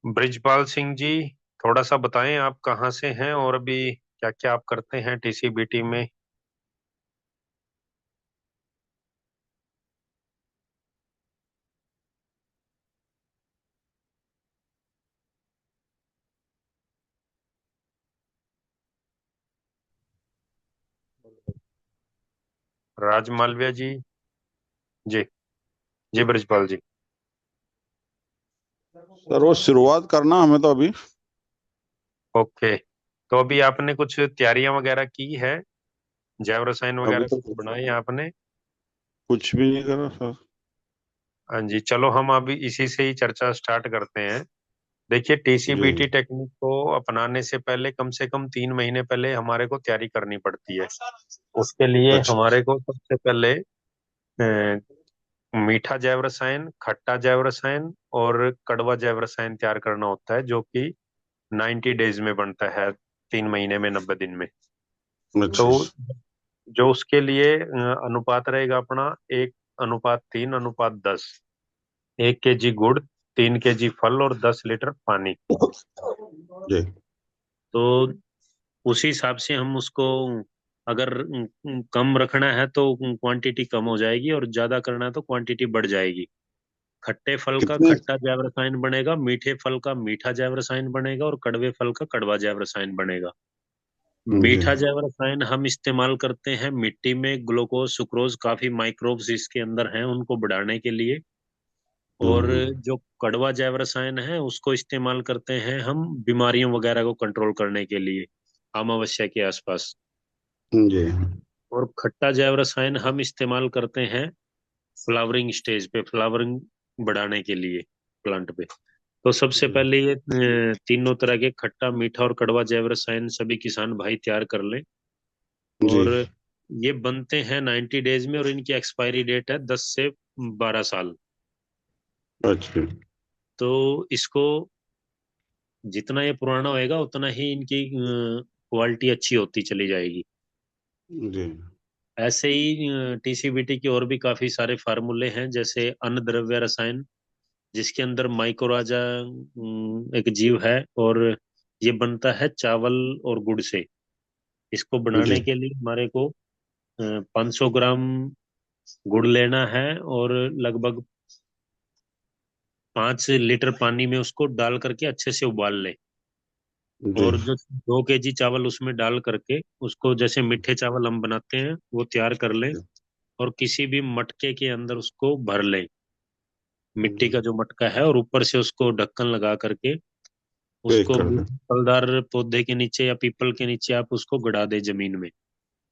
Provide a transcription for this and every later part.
ब्रिजपाल सिंह जी, थोड़ा सा बताएं आप कहाँ से हैं और अभी क्या क्या आप करते हैं टीसीबीटी में। राज मालविया जी। जी। जी ब्रिजपाल जी। सर वो शुरुआत करना हमें तो अभी ओके। तो अभी आपने कुछ तैयारियां वगैरह की है? जैव रसायन अभी वगैरह तो कुछ बनाए हैं आपने? कुछ भी नहीं करा सर। हाँ जी, चलो हम अभी इसी से ही चर्चा स्टार्ट करते हैं। देखिए, जी। टीसीबीटी टेक्निक को अपनाने से पहले कम से कम 3 महीने पहले हमारे को तैयारी करनी पड़ती है। उसके लिए अच्छा। हमारे को सबसे पहले मीठा जैव रसायन, खट्टा जैव रसायन और कड़वा जैव रसायन तैयार करना होता है, जो कि 90 डेज में बनता है, 3 महीने में, 90 दिन में। तो अच्छा। जो उसके लिए अनुपात रहेगा अपना, 1:3:10। 1 केजी गुड़, 3 केजी फल और 10 लीटर पानी। जी। तो उसी हिसाब से हम उसको, अगर कम रखना है तो क्वांटिटी कम हो जाएगी, और ज्यादा करना है तो क्वांटिटी बढ़ जाएगी। खट्टे फल का कितने? खट्टा जैव रसायन बनेगा, मीठे फल का मीठा जैव रसायन बनेगा और कड़वे फल का कड़वा जैव रसायन बनेगा। जी। मीठा जैव रसायन हम इस्तेमाल करते हैं मिट्टी में ग्लूकोज, सुक्रोज, काफी माइक्रोब्स इसके अंदर हैं, उनको बढ़ाने के लिए। और हम्म। जो कड़वा जैव रसायन है उसको इस्तेमाल करते हैं हम बीमारियों वगैरह को कंट्रोल करने के लिए, अमावस्या के आसपास। जी। और खट्टा जैव रसायन हम इस्तेमाल करते हैं फ्लावरिंग स्टेज पे, फ्लावरिंग बढ़ाने के लिए प्लांट पे। तो सबसे जी। पहले ये तीनों तरह के खट्टा, मीठा और कड़वा जैव रसायन सभी किसान भाई तैयार कर लें। जी। और ये बनते हैं 90 डेज में, और इनकी एक्सपायरी डेट है 10 से 12 साल। अच्छा। तो इसको जितना ये पुराना होएगा उतना ही इनकी क्वालिटी अच्छी होती चली जाएगी। जी। ऐसे ही टीसीबीटी के और भी काफी सारे फार्मूले हैं, जैसे अन्नद्रव्य रसायन, जिसके अंदर माइकोराजा एक जीव है, और ये बनता है चावल और गुड़ से। इसको जी। बनाने के लिए हमारे को 500 ग्राम गुड़ लेना है, और लगभग 5 लीटर पानी में उसको डाल करके अच्छे से उबाल ले। जी। और जो 2 केजी चावल उसमें डाल करके उसको, जैसे मीठे चावल हम बनाते हैं, वो तैयार कर लें। और किसी भी मटके के अंदर उसको भर लें, मिट्टी का जो मटका है, और ऊपर से उसको ढक्कन लगा करके पैक उसको कर दे। फलदार पौधे के नीचे या पीपल के नीचे आप उसको गड़ा दे जमीन में,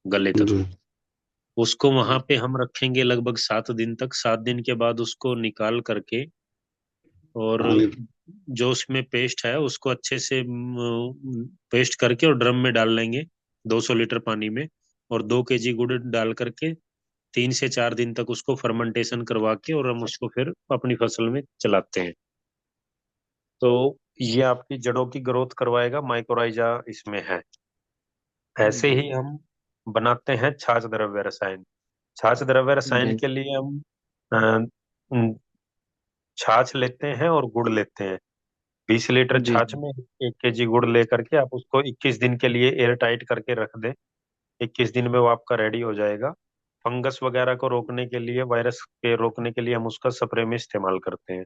गले तक। जी। उसको वहां पे हम रखेंगे लगभग 7 दिन तक। 7 दिन के बाद उसको निकाल करके, और पानी। जो उसमें पेस्ट है उसको अच्छे से पेस्ट करके और ड्रम में डाल लेंगे, 200 लीटर पानी में। और 2 केजी गुड़ डाल करके 3 से 4 दिन तक उसको फर्मेंटेशन करवा के, और हम उसको फिर अपनी फसल में चलाते हैं। तो ये आपकी जड़ों की ग्रोथ करवाएगा, माइकोराइजा इसमें है। ऐसे जी। ही हम बनाते हैं छाछ द्रव्य रसायन। छाछ द्रव्य रसायन जी। के लिए हम अ, अम, छाछ लेते हैं और गुड़ लेते हैं। 20 लीटर जी। छाछ में 1 केजी गुड़ लेकर के आप उसको 21 दिन के लिए एयर टाइट करके रख दें। 21 दिन में वो आपका रेडी हो जाएगा। फंगस वगैरह को रोकने के लिए, वायरस के रोकने के लिए हम उसका स्प्रे में इस्तेमाल करते हैं।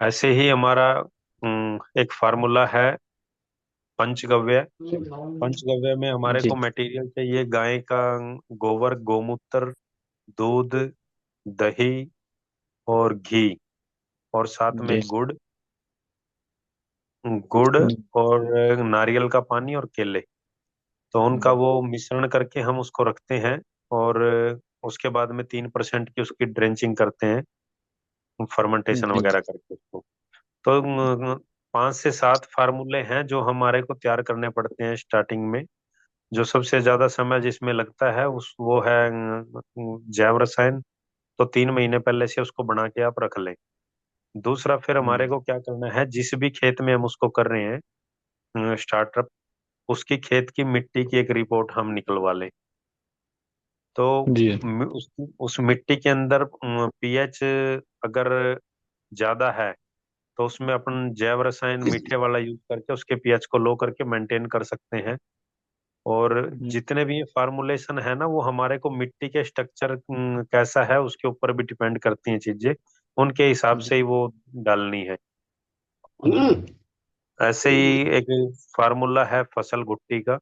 ऐसे ही हमारा एक फार्मूला है पंचगव्य। पंचगव्य में हमारे जी। को मटेरियल चाहिए गाय का गोबर, गोमूत्र, दूध, दही और घी, और साथ में जी। गुड़। गुड़ और नारियल का पानी और केले। तो उनका वो मिश्रण करके हम उसको रखते हैं। और उसके बाद में 3% की उसकी ड्रेंचिंग करते हैं, फर्मेंटेशन जी। वगैरह करके उसको। तो 5 से 7 फार्मूले हैं जो हमारे को तैयार करने पड़ते हैं स्टार्टिंग में। जो सबसे ज्यादा समय जिसमें लगता है उस वो है जैव रसायन। तो 3 महीने पहले से उसको बना के आप रख लें। दूसरा, फिर हमारे को क्या करना है, जिस भी खेत में हम उसको कर रहे हैं स्टार्टअप, उसकी खेत की मिट्टी की एक रिपोर्ट हम निकलवा लें। तो जी। उस मिट्टी के अंदर पीएच अगर ज्यादा है तो उसमें अपन जैव रसायन मीठे वाला यूज करके उसके पीएच को लो करके मेंटेन कर सकते हैं। और जितने भी ये फार्मूलेशन है ना, वो हमारे को मिट्टी के स्ट्रक्चर कैसा है उसके ऊपर भी डिपेंड करती हैं चीजें, उनके हिसाब से ही वो डालनी है। ऐसे ही एक फार्मूला है फसल घुट्टी का,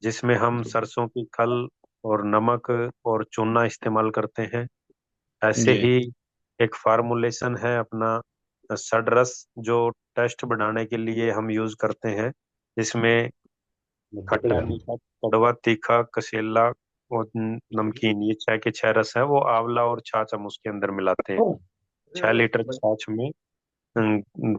जिसमें हम सरसों की खल और नमक और चूना इस्तेमाल करते हैं। ऐसे जी ही एक फार्मूलेशन है अपना सडरस, जो टेस्ट बढ़ाने के लिए हम यूज करते हैं, जिसमें खट्टा मीठा कड़वा तीखा कसेला और नमकीन, ये 6 के 6 रस है, वो आंवला और छाछ हम उसके अंदर मिलाते हैं। 6 लीटर छाछ में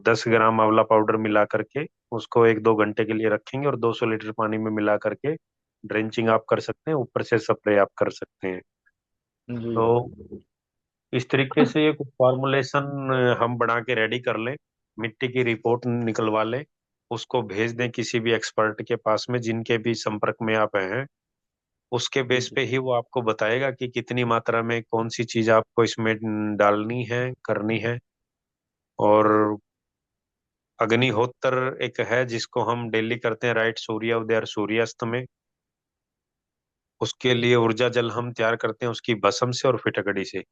10 ग्राम आंवला पाउडर मिला करके उसको 1-2 घंटे के लिए रखेंगे, और 200 लीटर पानी में मिला करके ड्रेंचिंग आप कर सकते हैं, ऊपर से स्प्रे आप कर सकते हैं। जी तो इस तरीके से ये कुछ फॉर्मुलेशन हम बना के रेडी कर लें, मिट्टी की रिपोर्ट निकलवा लें, उसको भेज दें किसी भी एक्सपर्ट के पास में जिनके भी संपर्क में आप हैं। उसके बेस पे ही वो आपको बताएगा कि कितनी मात्रा में कौन सी चीज आपको इसमें डालनी है, करनी है। और अग्निहोत्र एक है जिसको हम डेली करते हैं, राइट, सूर्योदय और सूर्यास्त में। उसके लिए ऊर्जा जल हम तैयार करते हैं उसकी भस्म से और फिटकड़ी से।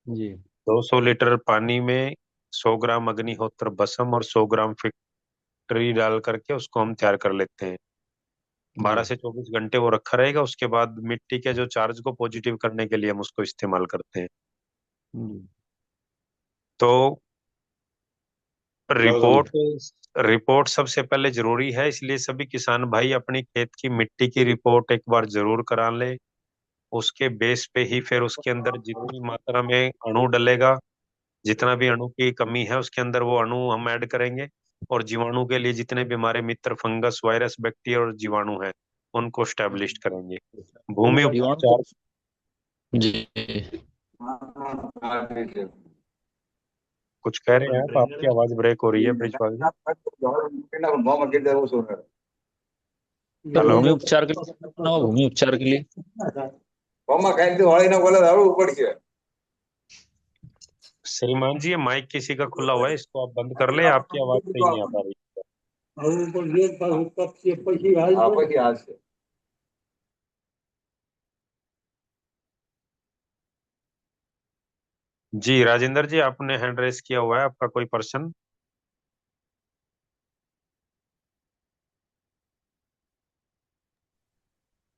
जी 200 लीटर पानी में 100 ग्राम अग्निहोत्र भस्म और 100 ग्राम फिटकड़ी डाल करके उसको हम तैयार कर लेते हैं। जी 12 से 24 घंटे वो रखा रहेगा, उसके बाद मिट्टी के जो चार्ज को पॉजिटिव करने के लिए हम उसको इस्तेमाल करते हैं। जी तो रिपोर्ट रिपोर्ट सबसे पहले जरूरी है, इसलिए सभी किसान भाई अपनी खेत की मिट्टी की रिपोर्ट एक बार जरूर करा लें। उसके बेस पे ही फिर उसके अंदर जितनी मात्रा में अणु डलेगा, जितना भी अणु की कमी है उसके अंदर वो अणु हम ऐड करेंगे। और जीवाणु के लिए जितने भी हमारे मित्र फंगस वायरस बैक्टीरिया और जीवाणु हैं, उनको स्टैब्लिश करेंगे। भूमि दीवान को उपचार। जी कुछ कह रहे हैं आप, आपकी आवाज ब्रेक हो रही है ब्रिजपाल जी। Sir hello. भूमि उपचार के लिए ना हो, भूमि उपचार के लिए श्रीमान जी, ये माइक किसी का खुला हुआ है, इसको आप बंद कर ले, आपकी आवाज सही नहीं आ पा रही। जी राजेंद्र जी, आपने हैंड रेस किया हुआ है, आपका कोई पर्सन।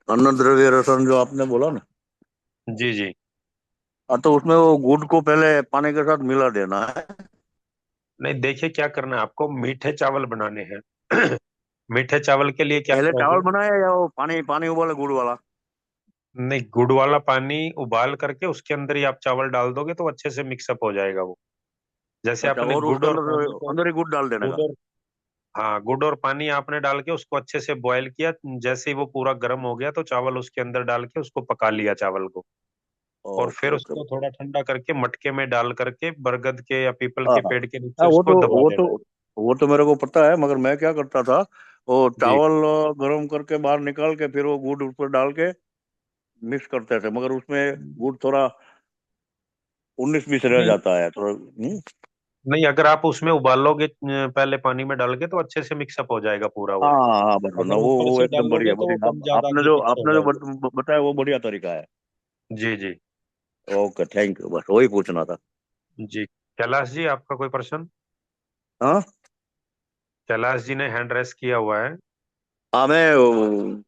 अन्न द्रव्य रसन जो आपने बोला ना। जी जी। हाँ, तो उसमें वो गुड़ को पहले पानी के साथ मिला देना है। नहीं, देखिए क्या करना है आपको, मीठे चावल बनाने हैं। मीठे चावल के लिए क्या पहले चावल करोगे। बनाया या वो पानी पानी उबाले गुड़ वाला? नहीं, गुड़ वाला पानी उबाल करके उसके अंदर ही आप चावल डाल दोगे तो अच्छे से मिक्सअप हो जाएगा वो। जैसे अच्छा, आपने और गुड़ उसके और पानी अंदर को, अंदर ही गुड़ डाल देने गुड़ का? और, हाँ, गुड़ और पानी आपने डाल के उसको अच्छे से बॉयल किया, जैसे ही वो पूरा गर्म हो गया तो चावल उसके अंदर डाल के उसको पका लिया चावल को। और ओके फिर ओके। उसको थोड़ा ठंडा करके मटके में डाल करके बरगद के या पीपल हाँ के हाँ पेड़ के नीचे हाँ, वो उसको तो दबा वो तो देना है। वो तो मेरे को पता है, मगर मैं क्या करता था, वो जी चावल गर्म करके बाहर निकाल के फिर वो गुड़ उस पर डाल के मिक्स करते थे, मगर उसमें गुड़ थोड़ा 19-20 रह नहीं, जाता है थोड़ा। नहीं, अगर आप उसमें उबालोगे पहले पानी में डाल के तो अच्छे से मिक्सअप हो जाएगा पूरा हाँ वो। हाँ हाँ, बस ना, अगर ऊपर वो से एकदम डालोगे बढ़िया तो वो बढ़िया। कम ज्यादा आपने घी जो मिक्स हो आपने जो जाएगा। बताया वो बढ़िया तरीका है। जी जी। ओके, थैंक यू, बस वही पूछना था। जी कैलाश जी, आपका कोई प्रश्न। हाँ कैलाश जी ने हैंड रेस किया हुआ है। हाँ, मैं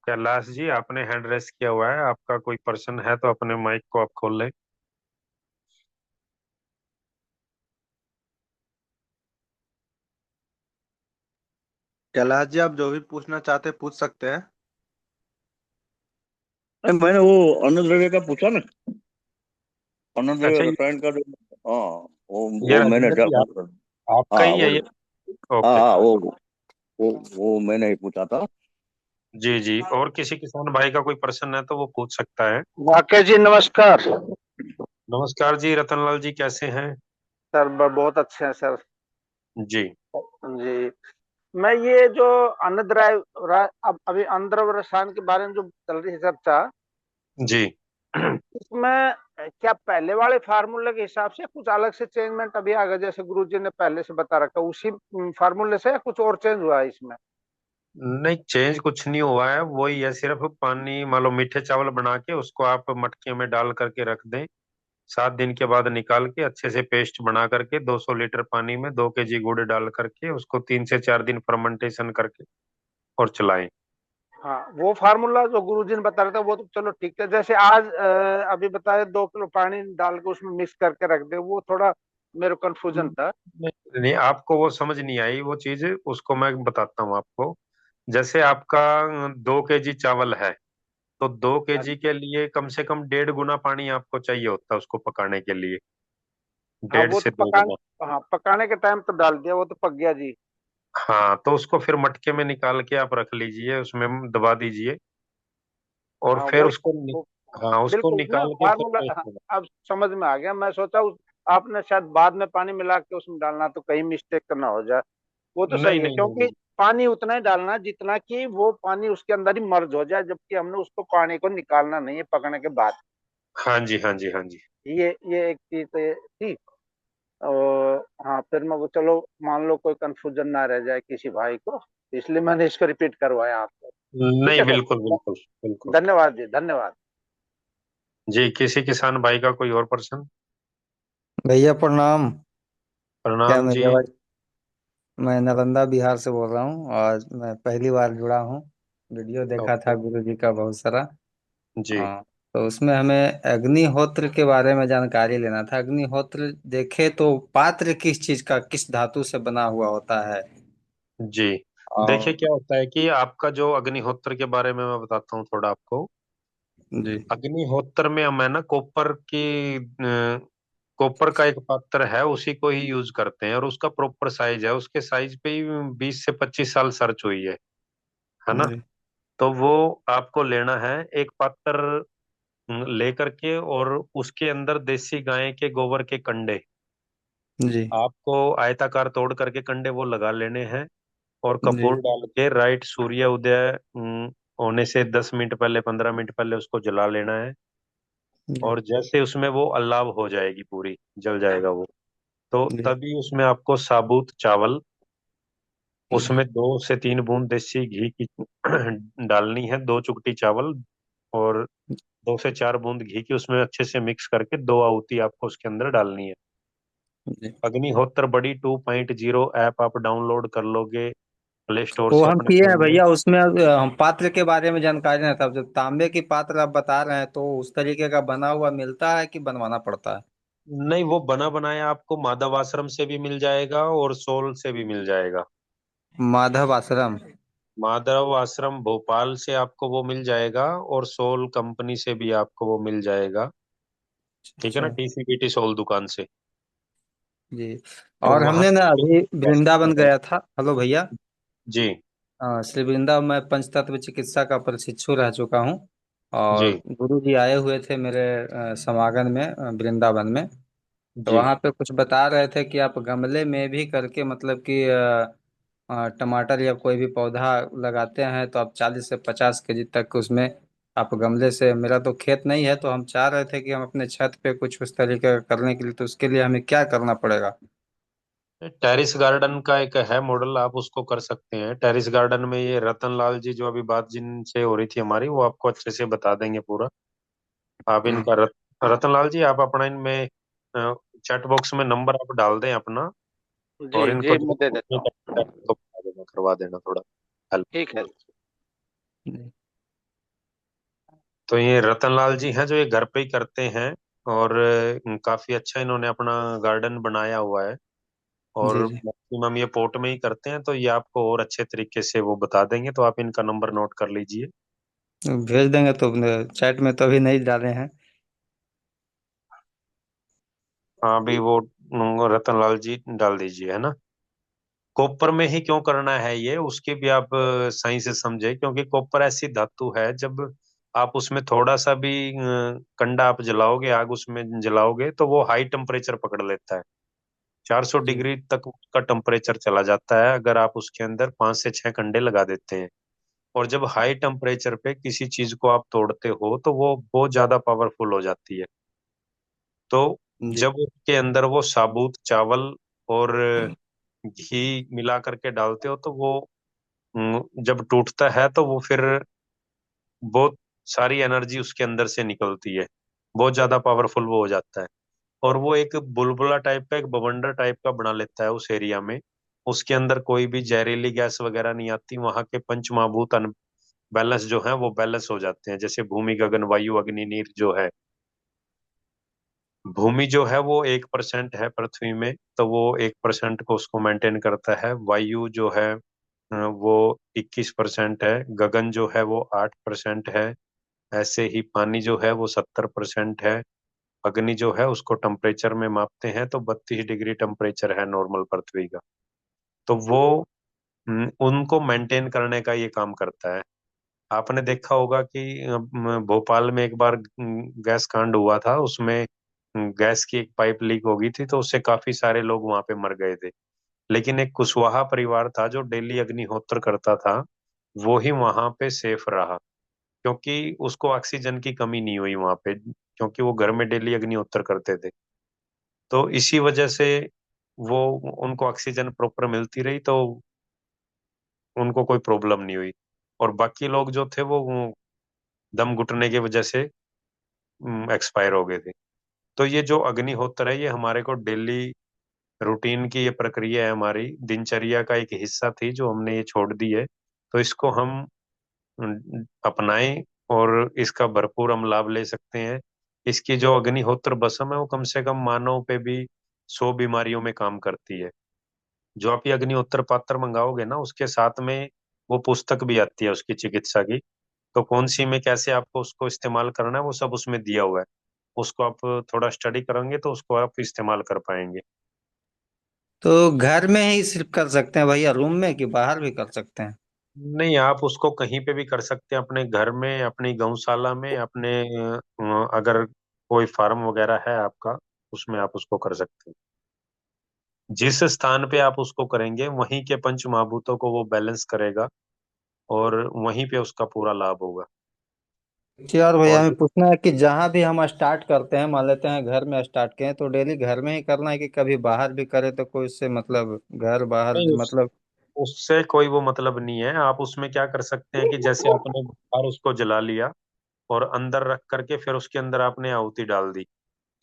कैलाश जी, आपने हैंड रेस किया हुआ है, आपका कोई प्रश्न है तो अपने माइक को आप खोल लें। कैलाश जी, आप जो भी पूछना चाहते हैं पूछ सकते हैं। मैंने वो अन्न द्रव्य का पूछा ना, अन्न द्रव्य अच्छा, रसायन का जो। हाँ, ये वो मैंने राजेंद्र क्या जी, पूछा? आपका हाँ ही वो, है ये। हाँ ओके। हाँ वो मैंने ही पूछा था। जी जी, और किसी किसान भाई का कोई प्रश्न है तो वो पूछ सकता है। वाकई जी नमस्कार। नमस्कार जी, रतनलाल जी कैसे हैं। सर बहुत अच्छे हैं सर। जी। जी। मैं ये जो अब अभी अंतर्वृष्टान के बारे में जो चल रही है चर्चा, जी। इसमें क्या पहले वाले फार्मूले के हिसाब से कुछ अलग से चेंजमेंट अभी आ गया, जैसे गुरुजी ने पहले से बता रखा उसी फार्मूले से, या कुछ और चेंज हुआ है इसमें? नहीं, चेंज कुछ नहीं हुआ है, वही है। सिर्फ पानी, मान लो मीठे चावल बना के उसको आप मटके में डाल करके रख दें। 7 दिन के बाद निकाल के अच्छे से पेस्ट बना करके 200 लीटर पानी में 2 kg गुड़ डाल करके उसको 3 से 4 दिन फर्मेंटेशन करके और चलाएं। हाँ, वो फार्मूला जो गुरुजी ने बता रहा था वो तो चलो ठीक है। जैसे आज अभी बताया 2 किलो पानी डाल के उसमें मिक्स करके रख दे, वो थोड़ा मेरे कंफ्यूजन था। नहीं नहीं, आपको वो समझ नहीं आई वो चीज, उसको मैं बताता हूँ आपको। जैसे आपका 2 kg चावल है, तो 2 kg के लिए कम से कम 1.5 गुना पानी आपको चाहिए होता है उसको पकाने के लिए। हाँ, डेढ़ वो से तो दो गुना हाँ, पकाने के टाइम तो डाल दिया, वो तो पक गया जी। हाँ, तो उसको फिर मटके में निकाल के आप रख लीजिए, उसमें दबा दीजिए और हाँ, फिर उसको वो हाँ, उसको बिल्कुल उसमें निकाल के फिर फार्मूला, हाँ, पेस्ट बना। अब समझ में आ गया। मैं सोचा आपने शायद बाद में पानी मिला के उसमें डालना, तो कहीं मिस्टेक तो ना हो जाए। वो तो नहीं सही है, नहीं नहीं क्योंकि नहीं। पानी उतना ही डालना है जितना कि वो पानी उसके अंदर ही मर्ज हो जाए, जबकि हमने उसको पानी को निकालना नहीं है पकने के बाद। हाँ जी, हाँ जी, हाँ जी। ये एक चीज तो थी। और हाँ, फिर मैं वो चलो मान लो कोई कंफ्यूजन ना रह जाए किसी भाई को, इसलिए मैंने इसको रिपीट करवाया आपको। ठीक नहीं, है बिल्कुल सर, बिल्कुल बिल्कुल। धन्यवाद जी, धन्यवाद। जी, किसी किसान भाई का कोई और प्रश्न? भैया प्रणाम। क्या प्रणाम जी। मेरी आवाज, मैं नालंदा बिहार से बोल रहा हूँ और मैं पहली बार जुड़ा हूँ। वीडियो देखा था ओके। गुरु जी का बहुत सारा। जी हाँ, तो उसमें हमें अग्निहोत्र के बारे में जानकारी लेना था। अग्निहोत्र देखे तो पात्र किस चीज का, किस धातु से बना हुआ होता है? जी। देखिए, और क्या होता है कि आपका जो अग्निहोत्र के बारे में मैं बताता हूँ थोड़ा आपको। जी अग्निहोत्र में मैं ना कॉपर का एक पात्र है, उसी को ही यूज करते हैं और उसका प्रॉपर साइज है, उसके साइज पे ही 20 से 25 साल सर्च हुई है ना। जी तो वो आपको लेना है एक पात्र लेकर के, और उसके अंदर देसी गाय के गोबर के कंडे जी आपको आयताकार तोड़ करके कंडे वो लगा लेने हैं। और जी कपूर डाल के राइट सूर्य उदय होने से 10 मिनट पहले, 15 मिनट पहले उसको जला लेना है। जी और जैसे उसमें वो अलाव हो जाएगी, पूरी जल जाएगा वो, तो जी तभी उसमें आपको साबुत चावल, जी उसमें 2 से 3 बूंद देसी घी की डालनी है, 2 चुटकी चावल और 2 से 4 बूंद घी की उसमें अच्छे से मिक्स करके 2 आहुति आपको उसके अंदर डालनी है। जी। अग्निहोत्र बड़ी 2.0 ऐप आप डाउनलोड कर लोगे प्ले स्टोर वो से हम अपने किए हैं फोन में। भैया। उसमें हम पात्र के बारे में जानकारी नहीं था। जब तांबे की पात्र आप बता रहे हैं, तो उस तरीके का बना हुआ मिलता है कि बनवाना पड़ता है? नहीं, वो बना बनाया आपको माधव आश्रम से भी मिल जाएगा और सोल से भी मिल जाएगा। माधव आश्रम। माधव आश्रम भोपाल से आपको वो मिल जाएगा और सोल कंपनी से भी आपको वो मिल जाएगा। ठीक है अच्छा। ना, टीसीबीटी सोल दुकान से। जी। तो और वहां हमने ना से अभी बेस्ट वृंदावन रहेगा। गया था। हेलो भैया। जी श्री वृंदावन में पंचतत्व चिकित्सा का प्रशिक्षु रह चुका हूँ। और जी गुरु जी आए हुए थे मेरे समागम में, वृंदावन में। तो जी। वहाँ पे कुछ बता रहे थे कि आप गमले में भी करके, मतलब कि टमाटर या कोई भी पौधा लगाते हैं, तो आप 40 से 50 केजी तक उसमें आप गमले से, मेरा तो खेत नहीं है, तो हम चाह रहे थे कि हम अपने छत पे कुछ उस तरीके का करने के लिए, तो उसके लिए हमें क्या करना पड़ेगा? टेरिस गार्डन का एक है मॉडल, आप उसको कर सकते हैं। टेरिस गार्डन में ये रतन लाल जी, जो अभी बात जिनसे हो रही थी हमारी, वो आपको अच्छे से बता देंगे पूरा। आप जी इनका रतन लाल जी, आप अपना इनमें चैट बॉक्स में नंबर आप डाल दें अपना, और जी इनको जी, जो मैं दे देता हूँ। तो बता देना, करवा देना थोड़ा हेल्प। ठीक है। जी तो ये रतन लाल जी हैं जो ये घर पे ही करते हैं, और काफी अच्छा इन्होंने अपना गार्डन बनाया हुआ है। और जी जी। मैक्सिमम ये पोर्ट में ही करते हैं, तो ये आपको और अच्छे तरीके से वो बता देंगे, तो आप इनका नंबर नोट कर लीजिए। भेज देंगे तो। चैट में तो अभी नहीं डाले हैं। हाँ, अभी वो रतन लाल जी डाल दीजिए, है ना। कॉपर में ही क्यों करना है ये, उसकी भी आप सही से समझे, क्योंकि कॉपर ऐसी धातु है, जब आप उसमें थोड़ा सा भी कंडा आप जलाओगे, आग उसमें जलाओगे, तो वो हाई टेम्परेचर पकड़ लेता है। 400 जी डिग्री तक उसका टेम्परेचर चला जाता है अगर आप उसके अंदर 5 से 6 कंडे लगा देते हैं। और जब हाई टेम्परेचर पे किसी चीज को आप तोड़ते हो तो वो बहुत ज्यादा पावरफुल हो जाती है। तो जी। जब उसके अंदर वो साबुत चावल और घी मिला करके डालते हो तो वो जब टूटता है तो वो फिर बहुत सारी एनर्जी उसके अंदर से निकलती है, बहुत ज्यादा पावरफुल वो हो जाता है। और वो एक बुलबुला टाइप का, एक बवंडर टाइप का बना लेता है उस एरिया में। उसके अंदर कोई भी जहरीली गैस वगैरह नहीं आती, वहां के पंच महाभूत बैलेंस जो है वो बैलेंस हो जाते हैं। जैसे भूमि गगन वायु अग्नि नीर जो है, भूमि जो है वो 1% है पृथ्वी में, तो वो 1% को उसको मेंटेन करता है। वायु जो है वो 21% है। गगन जो है वो 8% है। ऐसे ही पानी जो है वो 70% है। अग्नि जो है उसको टेम्परेचर में मापते हैं तो 32 डिग्री टेम्परेचर है नॉर्मल पृथ्वी का। तो वो उनको मेंटेन करने का ये काम करता है। आपने देखा होगा कि भोपाल में एक बार गैस कांड हुआ था, उसमें गैस की एक पाइप लीक हो गई थी तो उससे काफी सारे लोग वहां पे मर गए थे। लेकिन एक कुशवाहा परिवार था जो डेली अग्निहोत्र करता था, वो ही वहां पे सेफ रहा, क्योंकि उसको ऑक्सीजन की कमी नहीं हुई वहां पे, क्योंकि वो घर में डेली अग्निहोत्र करते थे। तो इसी वजह से वो उनको ऑक्सीजन प्रॉपर मिलती रही, तो उनको कोई प्रॉब्लम नहीं हुई। और बाकी लोग जो थे वो दम घुटने की वजह से एक्सपायर हो गए थे। तो ये जो अग्निहोत्र है ये हमारे को डेली रूटीन की ये प्रक्रिया है, हमारी दिनचर्या का एक हिस्सा थी जो हमने ये छोड़ दी है। तो इसको हम अपनाएं और इसका भरपूर हम लाभ ले सकते हैं। इसकी जो अग्निहोत्र भस्म है वो कम से कम मानव पे भी 100 बीमारियों में काम करती है। जो आप ये अग्निहोत्र पात्र मंगाओगे ना, उसके साथ में वो पुस्तक भी आती है उसकी चिकित्सा की। तो कौन सी में कैसे आपको उसको इस्तेमाल करना है वो सब उसमें दिया हुआ है। उसको आप थोड़ा स्टडी करेंगे तो उसको आप इस्तेमाल कर पाएंगे। तो घर में ही सिर्फ कर सकते हैं भैया, रूम में कि बाहर भी कर सकते हैं? नहीं, आप उसको कहीं पे भी कर सकते हैं, अपने घर में, अपनी गौशाला में, अपने अगर कोई फार्म वगैरह है आपका, उसमें आप उसको कर सकते हैं। जिस स्थान पे आप उसको करेंगे वहीं के पंच महाभूतों को वो बैलेंस करेगा और वहीं पे उसका पूरा लाभ होगा। जी। और भैया और हमें पूछना है कि जहाँ भी हम स्टार्ट करते हैं, मान लेते हैं घर में स्टार्ट किए तो डेली घर में ही करना है कि कभी बाहर भी करें तो कोई उससे मतलब घर बाहर नहीं, मतलब? उससे कोई वो मतलब नहीं है। आप उसमें क्या कर सकते हैं कि जैसे आपने बाहर उसको जला लिया और अंदर रख करके फिर उसके अंदर आपने आहुति डाल दी,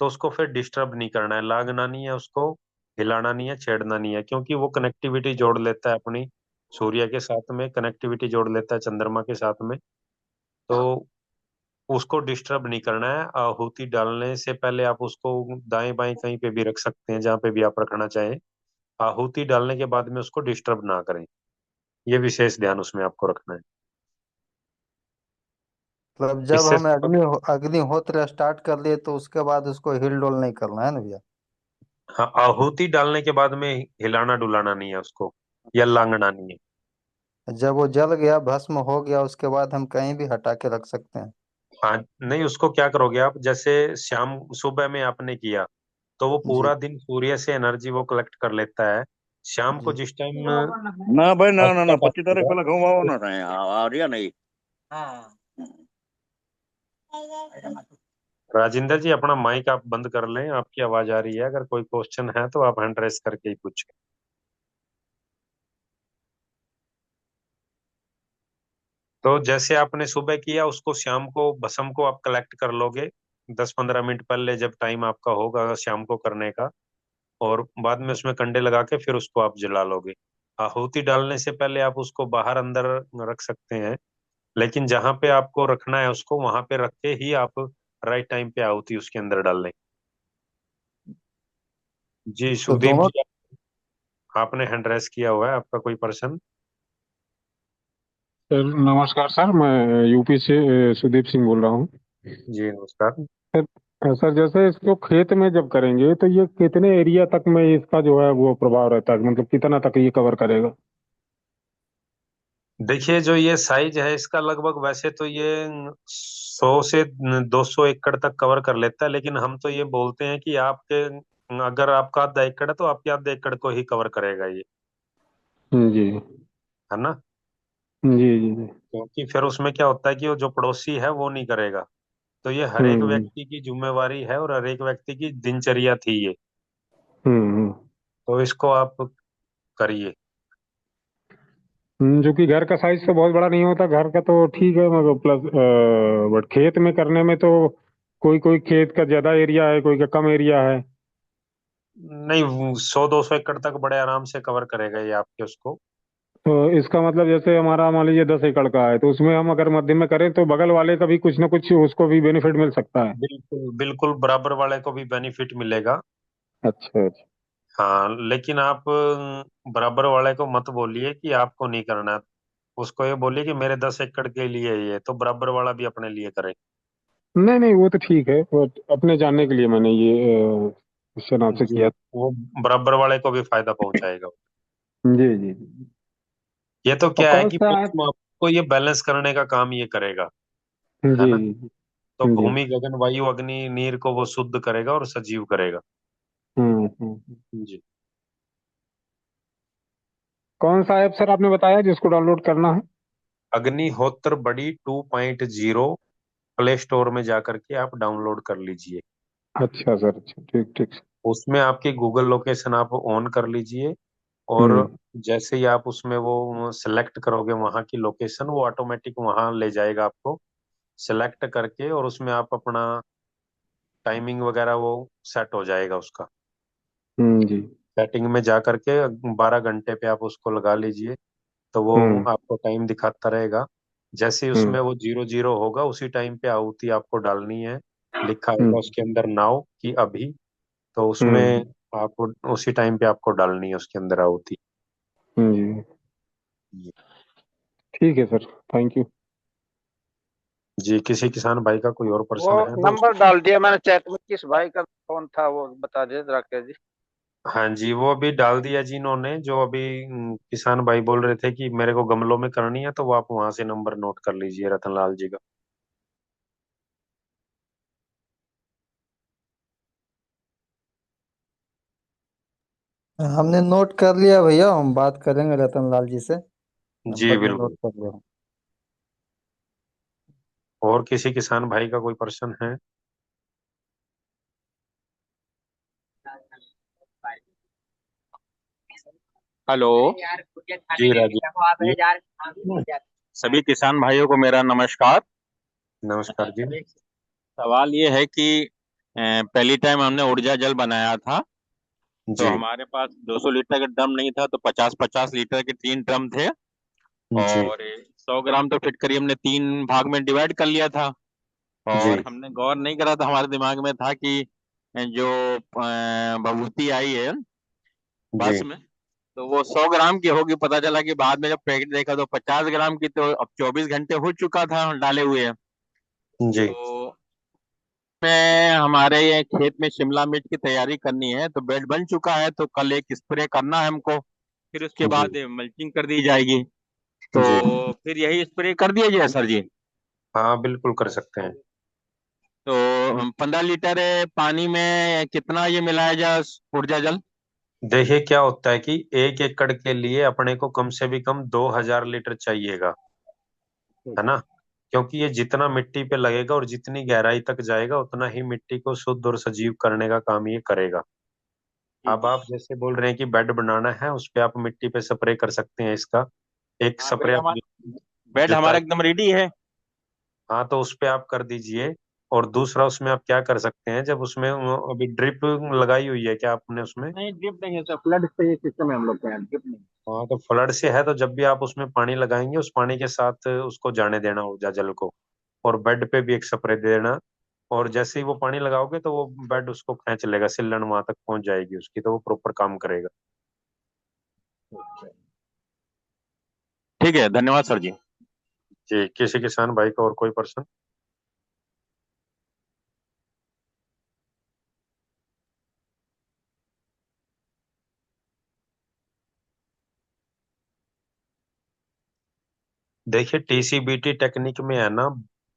तो उसको फिर डिस्टर्ब नहीं करना है, लागना नहीं है उसको, हिलाना नहीं है, छेड़ना नहीं है, क्योंकि वो कनेक्टिविटी जोड़ लेता है अपनी सूर्य के साथ में, कनेक्टिविटी जोड़ लेता है चंद्रमा के साथ में। तो उसको डिस्टर्ब नहीं करना है। आहुति डालने से पहले आप उसको दाएं बाएं कहीं पे भी रख सकते हैं, जहाँ पे भी आप रखना चाहें। आहुति डालने के बाद में उसको डिस्टर्ब ना करें, ये विशेष ध्यान उसमें आपको रखना है। मतलब जब इससे हम अग्निहोत्र स्टार्ट कर लिए तो उसके बाद उसको हिल डोल नहीं करना है ना भैया? हाँ, आहुति डालने के बाद में हिलाना डुलाना नहीं है उसको, या लांगना नहीं है। जब वो जल गया, भस्म हो गया, उसके बाद हम कहीं भी हटा के रख सकते हैं? हाँ, नहीं, उसको क्या करोगे आप, जैसे शाम सुबह में आपने किया तो वो जी पूरा दिन सूर्य से एनर्जी वो कलेक्ट कर लेता है। शाम को जी। जिस टाइम ना भाई, ना ना अस्त ना, तक 25 तारीख आएगा, पहले घुमाओ ना रहे आ रहा नहीं। राजेंद्र जी अपना माइक आप बंद कर लें, आपकी आवाज आ रही है। अगर कोई क्वेश्चन है तो आप हैंड रेस करके ही पूछें। तो जैसे आपने सुबह किया, उसको शाम को भस्म को आप कलेक्ट कर लोगे 10-15 मिनट पहले, जब टाइम आपका होगा शाम को करने का। और बाद में उसमें कंडे लगा के फिर उसको आप जला लोगे। आहुति डालने से पहले आप उसको बाहर अंदर रख सकते हैं, लेकिन जहां पे आपको रखना है उसको वहां पे रख के ही आप राइट टाइम पे आहुति उसके अंदर डाल लें। जी तो सुदीप दोनों? जी, आपने हैंड रेस किया हुआ है, आपका कोई पर्सन? सर नमस्कार सर, मैं यूपी से सुदीप सिंह बोल रहा हूँ। जी नमस्कार। सर जैसे इसको खेत में जब करेंगे तो ये कितने एरिया तक में इसका जो है वो प्रभाव रहता है, मतलब कितना तक ये कवर करेगा? देखिए, जो ये साइज है इसका, लगभग वैसे तो ये 100 से 200 एकड़ तक कवर कर लेता है, लेकिन हम तो ये बोलते हैं कि आपके अगर आपका आधा एकड़ है तो आपके आधे एकड़ को ही कवर करेगा ये, जी है ना। जी जी जी। क्योंकि फिर उसमें क्या होता है कि वो जो पड़ोसी है वो नहीं करेगा। तो ये हर एक हम्म व्यक्ति की जिम्मेवारी है और हर एक व्यक्ति की दिनचर्या थी ये। हम्म। तो इसको आप करिए। जो कि घर का साइज तो बहुत बड़ा नहीं होता, घर का तो ठीक है, मगर प्लस बट खेत में करने में तो कोई कोई खेत का ज्यादा एरिया है, कोई का कम एरिया है। नहीं, 100-200 एकड़ तक बड़े आराम से कवर करेगा ये आपके उसको। तो इसका मतलब जैसे हमारा मान लीजिए 10 एकड़ का है, तो उसमें हम अगर मध्य में करें तो बगल वाले का भी कुछ ना कुछ उसको भी बेनिफिट मिल सकता है। बिल्कुल बिल्कुल, बराबर वाले को भी बेनिफिट मिलेगा। अच्छा अच्छा। हाँ, लेकिन आप बराबर वाले को मत बोलिए कि आपको नहीं करना। उसको ये बोलिए कि मेरे 10 एकड़ के लिए ये, तो बराबर वाला भी अपने लिए करे। नहीं नहीं, वो तो ठीक है, वो अपने जानने के लिए मैंने ये क्वेश्चन आपसे जी, किया। वो बराबर वाले को भी फायदा पहुंचाएगा। जी जी जी। ये तो और क्या है कौन कि सा ऐप? परमात्मा आपको ये बैलेंस करने का काम ये करेगा, है जी ना। तो जी। भूमि गगन वायु अग्नि नीर को वो शुद्ध करेगा और सजीव करेगा। हम्म। जी। कौन सा ऐप सर आपने बताया जिसको डाउनलोड करना है? अग्निहोत्र बड़ी 2.0 प्ले स्टोर में जाकर के आप डाउनलोड कर लीजिए। अच्छा सर, अच्छा, ठीक ठीक। उसमें आपकी गूगल लोकेशन आप ऑन कर लीजिए। और हम्म जैसे ही आप उसमें वो सिलेक्ट करोगे वहां की लोकेशन, वो ऑटोमेटिक वहां ले जाएगा आपको। सिलेक्ट करके और उसमें आप अपना टाइमिंग वगैरह वो सेट हो जाएगा उसका। जी। सेटिंग में जा करके 12 घंटे पे आप उसको लगा लीजिए। तो वो हम्म आपको टाइम दिखाता रहेगा। जैसे ही हम्म उसमें वो 0-0 होगा उसी टाइम पे आहुति आपको डालनी है। लिखा होगा हम्म उसके अंदर नाउ की अभी। तो उसमें हम्म आप उसी टाइम पे आपको डालनी है उसके अंदर आहुति। जी। ठीक है सर, थैंक यू। जी, किसी किसान भाई का कोई और वो प्रश्न है तो। नंबर डाल दिया मैंने चैट में, किस भाई का फोन था वो बता दिए राकेश जी। हाँ जी, वो अभी डाल दिया जी इन्होंने। जो अभी किसान भाई बोल रहे थे कि मेरे को गमलों में करनी है, तो वो आप वहां से नंबर नोट कर लीजिए रतनलाल जी का। हमने नोट कर लिया भैया, हम बात करेंगे रतन लाल जी से। जी नंबर भी नोट बिल्कुल। कर लिया। और किसी किसान भाई का कोई प्रश्न है? हेलो। जी राजीव जी। सभी किसान भाइयों को मेरा नमस्कार। नमस्कार जी। सवाल ये है कि पहली टाइम हमने ऊर्जा जल बनाया था, तो जी हमारे पास 200 लीटर का ड्रम नहीं था, तो 50-50 लीटर के 3 ड्रम थे। जी और 100 ग्राम तो फिटकरी हमने 3 भाग में डिवाइड कर लिया था। और जी हमने गौर नहीं करा था, हमारे दिमाग में था कि जो भभूति आई है बस जी में, तो वो 100 ग्राम की होगी। पता चला कि बाद में जब पैकेट देखा तो 50 ग्राम की। तो अब 24 घंटे हो चुका था डाले हुए। जी। तो में हमारे ये खेत में शिमला मिर्च की तैयारी करनी है, तो बेड बन चुका है, तो कल एक स्प्रे करना है हमको। फिर उसके जी बाद मल्चिंग कर दी जाएगी। तो जी। फिर यही स्प्रे कर दिया जाए सर जी। हाँ बिल्कुल कर सकते हैं। तो 15 लीटर पानी में कितना ये मिलाया जाए ऊर्जा जल? देखिए क्या होता है कि 1 एकड़ के लिए अपने को कम से भी कम 2,000 लीटर चाहिएगा, है ना। क्योंकि ये जितना मिट्टी पे लगेगा और जितनी गहराई तक जाएगा उतना ही मिट्टी को शुद्ध और सजीव करने का काम ये करेगा। जी अब जी। आप जैसे बोल रहे हैं कि बेड बनाना है, उस पे आप मिट्टी पे स्प्रे कर सकते हैं इसका। एक हाँ, स्प्रे आप बेड जुताई। हमारा एकदम रेडी है। हाँ, तो उस पे आप कर दीजिए। और दूसरा उसमें आप क्या कर सकते हैं, जब उसमें अभी ड्रिप लगाई हुई है क्या आपने उसमें? नहीं, ड्रिप नहीं है सर, फ्लड से ये सिस्टम है हम लोग के यहाँ, ड्रिप नहीं। हाँ, तो फ्लड से है तो जब भी आप उसमें पानी लगाएंगे उस पानी के साथ उसको जाने देना ऊर्जा जल को। और बेड पे भी एक स्प्रे दे देना। और जैसे ही वो पानी लगाओगे तो वो बेड उसको खींच लेगा, सिल्लन वहां तक पहुंच जाएगी उसकी, तो वो प्रॉपर काम करेगा। ठीक है, धन्यवाद सर जी। जी, किसी किसान भाई का और कोई प्रश्न? देखिए टीसीबीटी टेक्निक में है ना,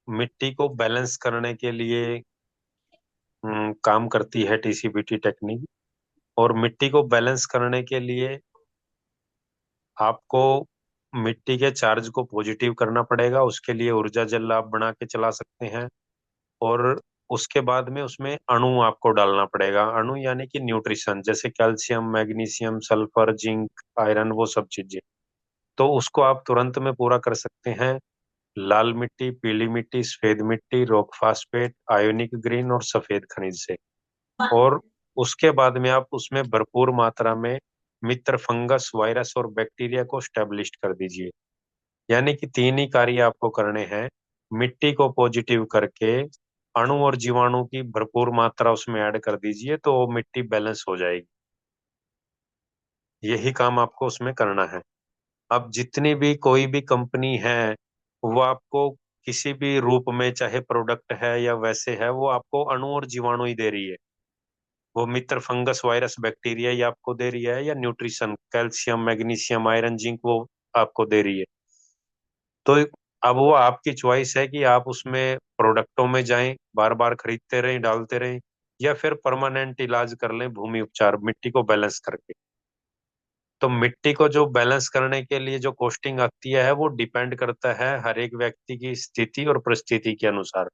मिट्टी को बैलेंस करने के लिए काम करती है टीसीबीटी टेक्निक। और मिट्टी को बैलेंस करने के लिए आपको मिट्टी के चार्ज को पॉजिटिव करना पड़ेगा। उसके लिए ऊर्जा जल आप बना के चला सकते हैं। और उसके बाद में उसमें अणु आपको डालना पड़ेगा। अणु यानी कि न्यूट्रिशन, जैसे calcium, magnesium, sulphur, zinc, iron, वो सब चीजें। तो उसको आप तुरंत में पूरा कर सकते हैं लाल मिट्टी, पीली मिट्टी, सफेद मिट्टी, रॉक फास्फेट, आयोनिक ग्रीन और सफेद खनिज से। और उसके बाद में आप उसमें भरपूर मात्रा में मित्र फंगस, वायरस और बैक्टीरिया को स्टेब्लिश कर दीजिए। यानी कि तीन ही कार्य आपको करने हैं। मिट्टी को पॉजिटिव करके अणु और जीवाणु की भरपूर मात्रा उसमें ऐड कर दीजिए, तो वो मिट्टी बैलेंस हो जाएगी। यही काम आपको उसमें करना है। अब जितनी भी कोई भी कंपनी है, वो आपको किसी भी रूप में, चाहे प्रोडक्ट है या वैसे है, वो आपको अणु और जीवाणु ही दे रही है। वो मित्र फंगस, वायरस, बैक्टीरिया ही आपको दे रही है, या nutrition calcium, magnesium, iron, zinc वो आपको दे रही है। तो अब वो आपकी चॉइस है कि आप उसमें प्रोडक्टों में जाएं, बार बार खरीदते रहें, डालते रहें, या फिर परमानेंट इलाज कर लें भूमि उपचार मिट्टी को बैलेंस करके। तो मिट्टी को जो बैलेंस करने के लिए जो कॉस्टिंग आती है, वो डिपेंड करता है हर एक व्यक्ति की स्थिति और परिस्थिति के अनुसार।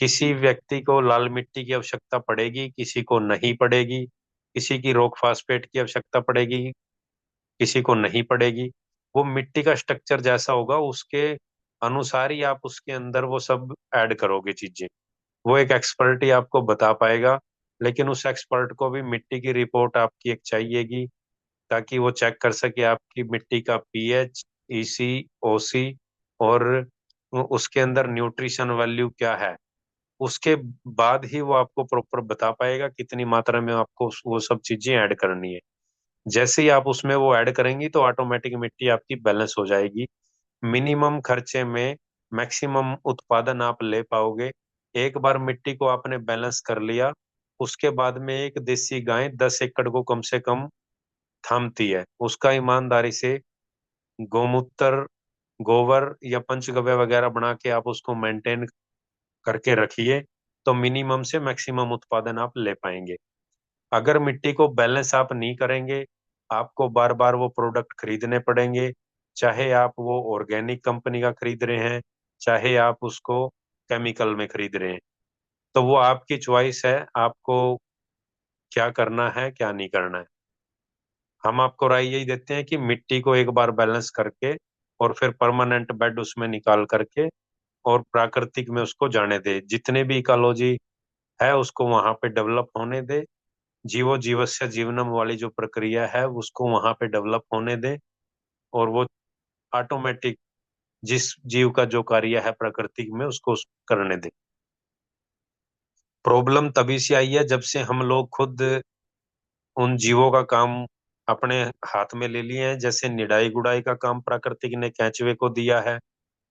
किसी व्यक्ति को लाल मिट्टी की आवश्यकता पड़ेगी, किसी को नहीं पड़ेगी। किसी की रॉक फास्फेट की आवश्यकता पड़ेगी, किसी को नहीं पड़ेगी। वो मिट्टी का स्ट्रक्चर जैसा होगा, उसके अनुसार ही आप उसके अंदर वो सब ऐड करोगे चीजें। वो एक एक्सपर्ट ही आपको बता पाएगा। लेकिन उस एक्सपर्ट को भी मिट्टी की रिपोर्ट आपकी एक चाहिएगी, ताकि वो चेक कर सके आपकी मिट्टी का पीएच, ईसी, ओसी और उसके अंदर न्यूट्रिशन वैल्यू क्या है। उसके बाद ही वो आपको प्रॉपर बता पाएगा कितनी मात्रा में आपको वो सब चीजें ऐड करनी है। जैसे ही आप उसमें वो ऐड करेंगी, तो ऑटोमेटिक मिट्टी आपकी बैलेंस हो जाएगी। मिनिमम खर्चे में मैक्सिमम उत्पादन आप ले पाओगे। एक बार मिट्टी को आपने बैलेंस कर लिया, उसके बाद में एक देसी गाय 10 एकड़ को कम से कम थामती है। उसका ईमानदारी से गौमूत्र, गोबर या पंचगव्य वगैरह बना के आप उसको मेंटेन करके रखिए, तो मिनिमम से मैक्सिमम उत्पादन आप ले पाएंगे। अगर मिट्टी को बैलेंस आप नहीं करेंगे, आपको बार बार वो प्रोडक्ट खरीदने पड़ेंगे। चाहे आप वो ऑर्गेनिक कंपनी का खरीद रहे हैं, चाहे आप उसको केमिकल में खरीद रहे हैं। तो वो आपकी चॉइस है, आपको क्या करना है क्या नहीं करना है। हम आपको राय यही देते हैं कि मिट्टी को एक बार बैलेंस करके और फिर परमानेंट बेड उसमें निकाल करके और प्राकृतिक में उसको जाने दे। जितने भी इकोलॉजी है उसको वहां पे डेवलप होने दे। जीवो जीवस्य जीवनम वाली जो प्रक्रिया है उसको वहां पे डेवलप होने दे। और वो ऑटोमेटिक जिस जीव का जो कार्य है प्रकृति में, उसको करने दे। प्रॉब्लम तभी से आई है जब से हम लोग खुद उन जीवों का काम अपने हाथ में ले लिए हैं। जैसे निडाई गुड़ाई का काम प्राकृतिक ने कैंचुए को दिया है,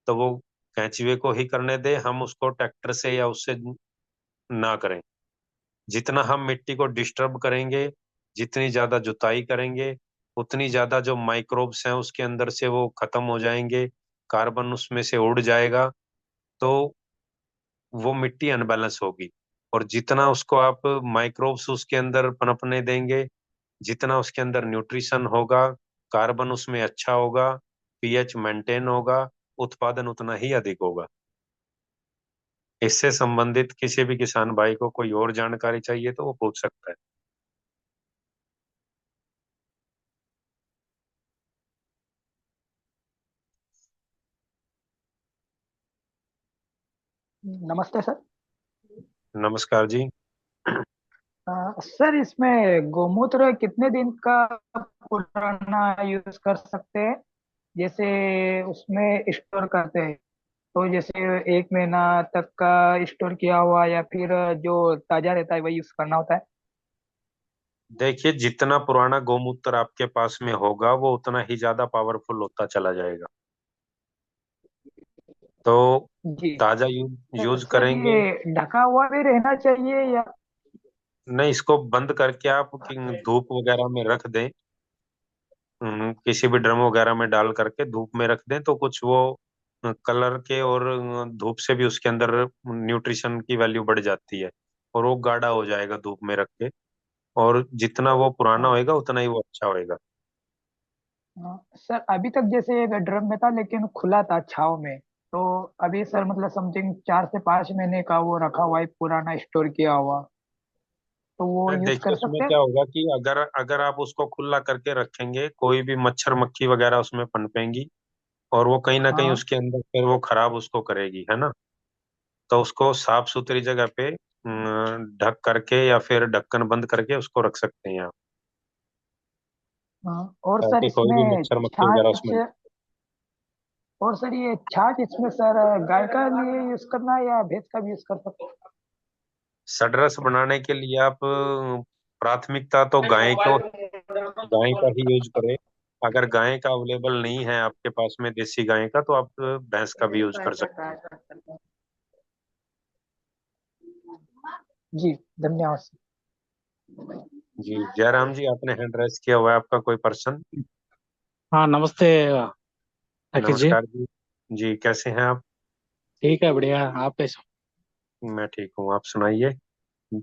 तो वो कैंचुए को ही करने दे, हम उसको ट्रैक्टर से या उससे ना करें। जितना हम मिट्टी को डिस्टर्ब करेंगे, जितनी ज्यादा जुताई करेंगे, उतनी ज्यादा जो माइक्रोब्स हैं उसके अंदर से वो खत्म हो जाएंगे, कार्बन उसमें से उड़ जाएगा। तो वो मिट्टी अनबैलेंस होगी। और जितना उसको आप माइक्रोब्स उसके अंदर पनपने देंगे, जितना उसके अंदर न्यूट्रिशन होगा, कार्बन उसमें अच्छा होगा, पीएच मेंटेन होगा, उत्पादन उतना ही अधिक होगा। इससे संबंधित किसी भी किसान भाई को कोई और जानकारी चाहिए तो वो पूछ सकता है। नमस्ते सर। नमस्कार जी। सर, इसमें गोमूत्र कितने दिन का पुराना यूज कर सकते हैं? जैसे उसमें स्टोर करते हैं, तो जैसे 1 महीना तक का स्टोर किया हुआ, या फिर जो ताजा रहता है वही यूज करना होता है? देखिए, जितना पुराना गोमूत्र आपके पास में होगा, वो उतना ही ज्यादा पावरफुल होता चला जाएगा। तो जी। ताजा यूज सर, करेंगे। ये ढका हुआ भी रहना चाहिए या? नहीं, इसको बंद करके आप धूप वगैरह में रख दें। किसी भी ड्रम वगैरह में डाल करके धूप में रख दें, तो कुछ वो कलर के और धूप से भी उसके अंदर न्यूट्रिशन की वैल्यू बढ़ जाती है, और वो गाढ़ा हो जाएगा धूप में रख के। और जितना वो पुराना होएगा उतना ही वो अच्छा होएगा। हाँ, सर अभी तक जैसे एक ड्रम में था लेकिन खुला था छाव में। तो अभी सर मतलब समथिंग 4 से 5 महीने का वो रखा हुआ है पुराना स्टोर किया हुआ। तो वो यूज देखिए कर उसमें सकते हैं। क्या होगा कि अगर अगर आप उसको खुला करके रखेंगे, कोई भी मच्छर मक्खी वगैरह उसमें पनपेंगी और वो कहीं ना कहीं हाँ उसके अंदर फिर वो खराब उसको करेगी, है ना। तो उसको साफ सुथरी जगह पे ढक करके या फिर ढक्कन बंद करके उसको रख सकते हैं आप, हाँ। और सर ताकि कोई भी इसमें मच्छर मक्खी वगैरह छाछ। उसमें। और सर ये छाछ इसमें सर गाय का लिए यूज करना है या भैंस का भी यूज कर सकते हैं? सडरस बनाने के लिए आप प्राथमिकता तो गाय का ही यूज करें। अगर गाय का अवेलेबल नहीं है आपके पास में देसी गाय का, तो आप भैंस का भी यूज कर सकते हैं। जी धन्यवाद सर। जी जयराम जी, आपने हैंड रेस किया हुआ है, आपका कोई पर्सन। हाँ नमस्ते राकेश जी। नमस्कार जी। जी कैसे हैं आप। ठीक है बढ़िया। आप कैसे मैं ठीक हूँ, आप सुनाइए। हो?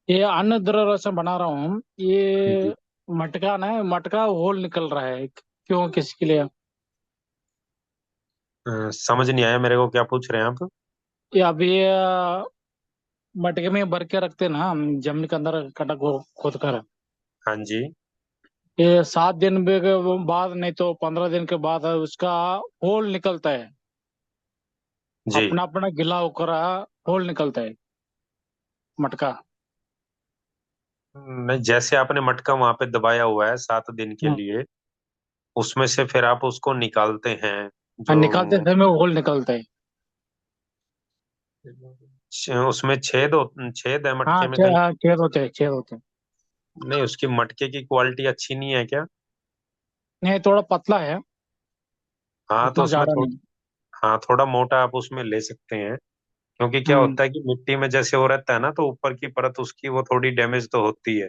ये अन्न द्रव्य रसम बना रहा हूँ जी ये। मटका ना मटका होल निकल रहा है। क्यों किसके लिए? समझ नहीं आया मेरे को, क्या पूछ रहे हैं आप। ये अभी मटके में भर के रखते हैं ना हम जमीन के अंदर कटा खोद कर। हाँ जी। ये 7 दिन बाद नहीं तो 15 दिन के बाद है उसका होल निकलता है। जी अपना अपना गिला होकर होल निकलता है मटका। नहीं, जैसे आपने मटका वहां पे दबाया हुआ है 7 दिन के हम्म। लिए, उसमें से फिर आप उसको निकालते हैं और जो निकालते समय होल निकलता है। उसमें छेद है हाँ मटके में कहीं। हाँ, छेद होते हैं छेद होते हैं। नहीं, उसकी मटके की क्वालिटी अच्छी नहीं है क्या। नहीं थोड़ा पतला है। हाँ तो उतना उसमें ज्यादा नहीं। हाँ थोड़ा मोटा आप उसमें ले सकते हैं। क्योंकि क्या हम्म होता है कि मिट्टी में जैसे वो रहता है ना, तो ऊपर की परत उसकी वो थोड़ी डैमेज तो होती है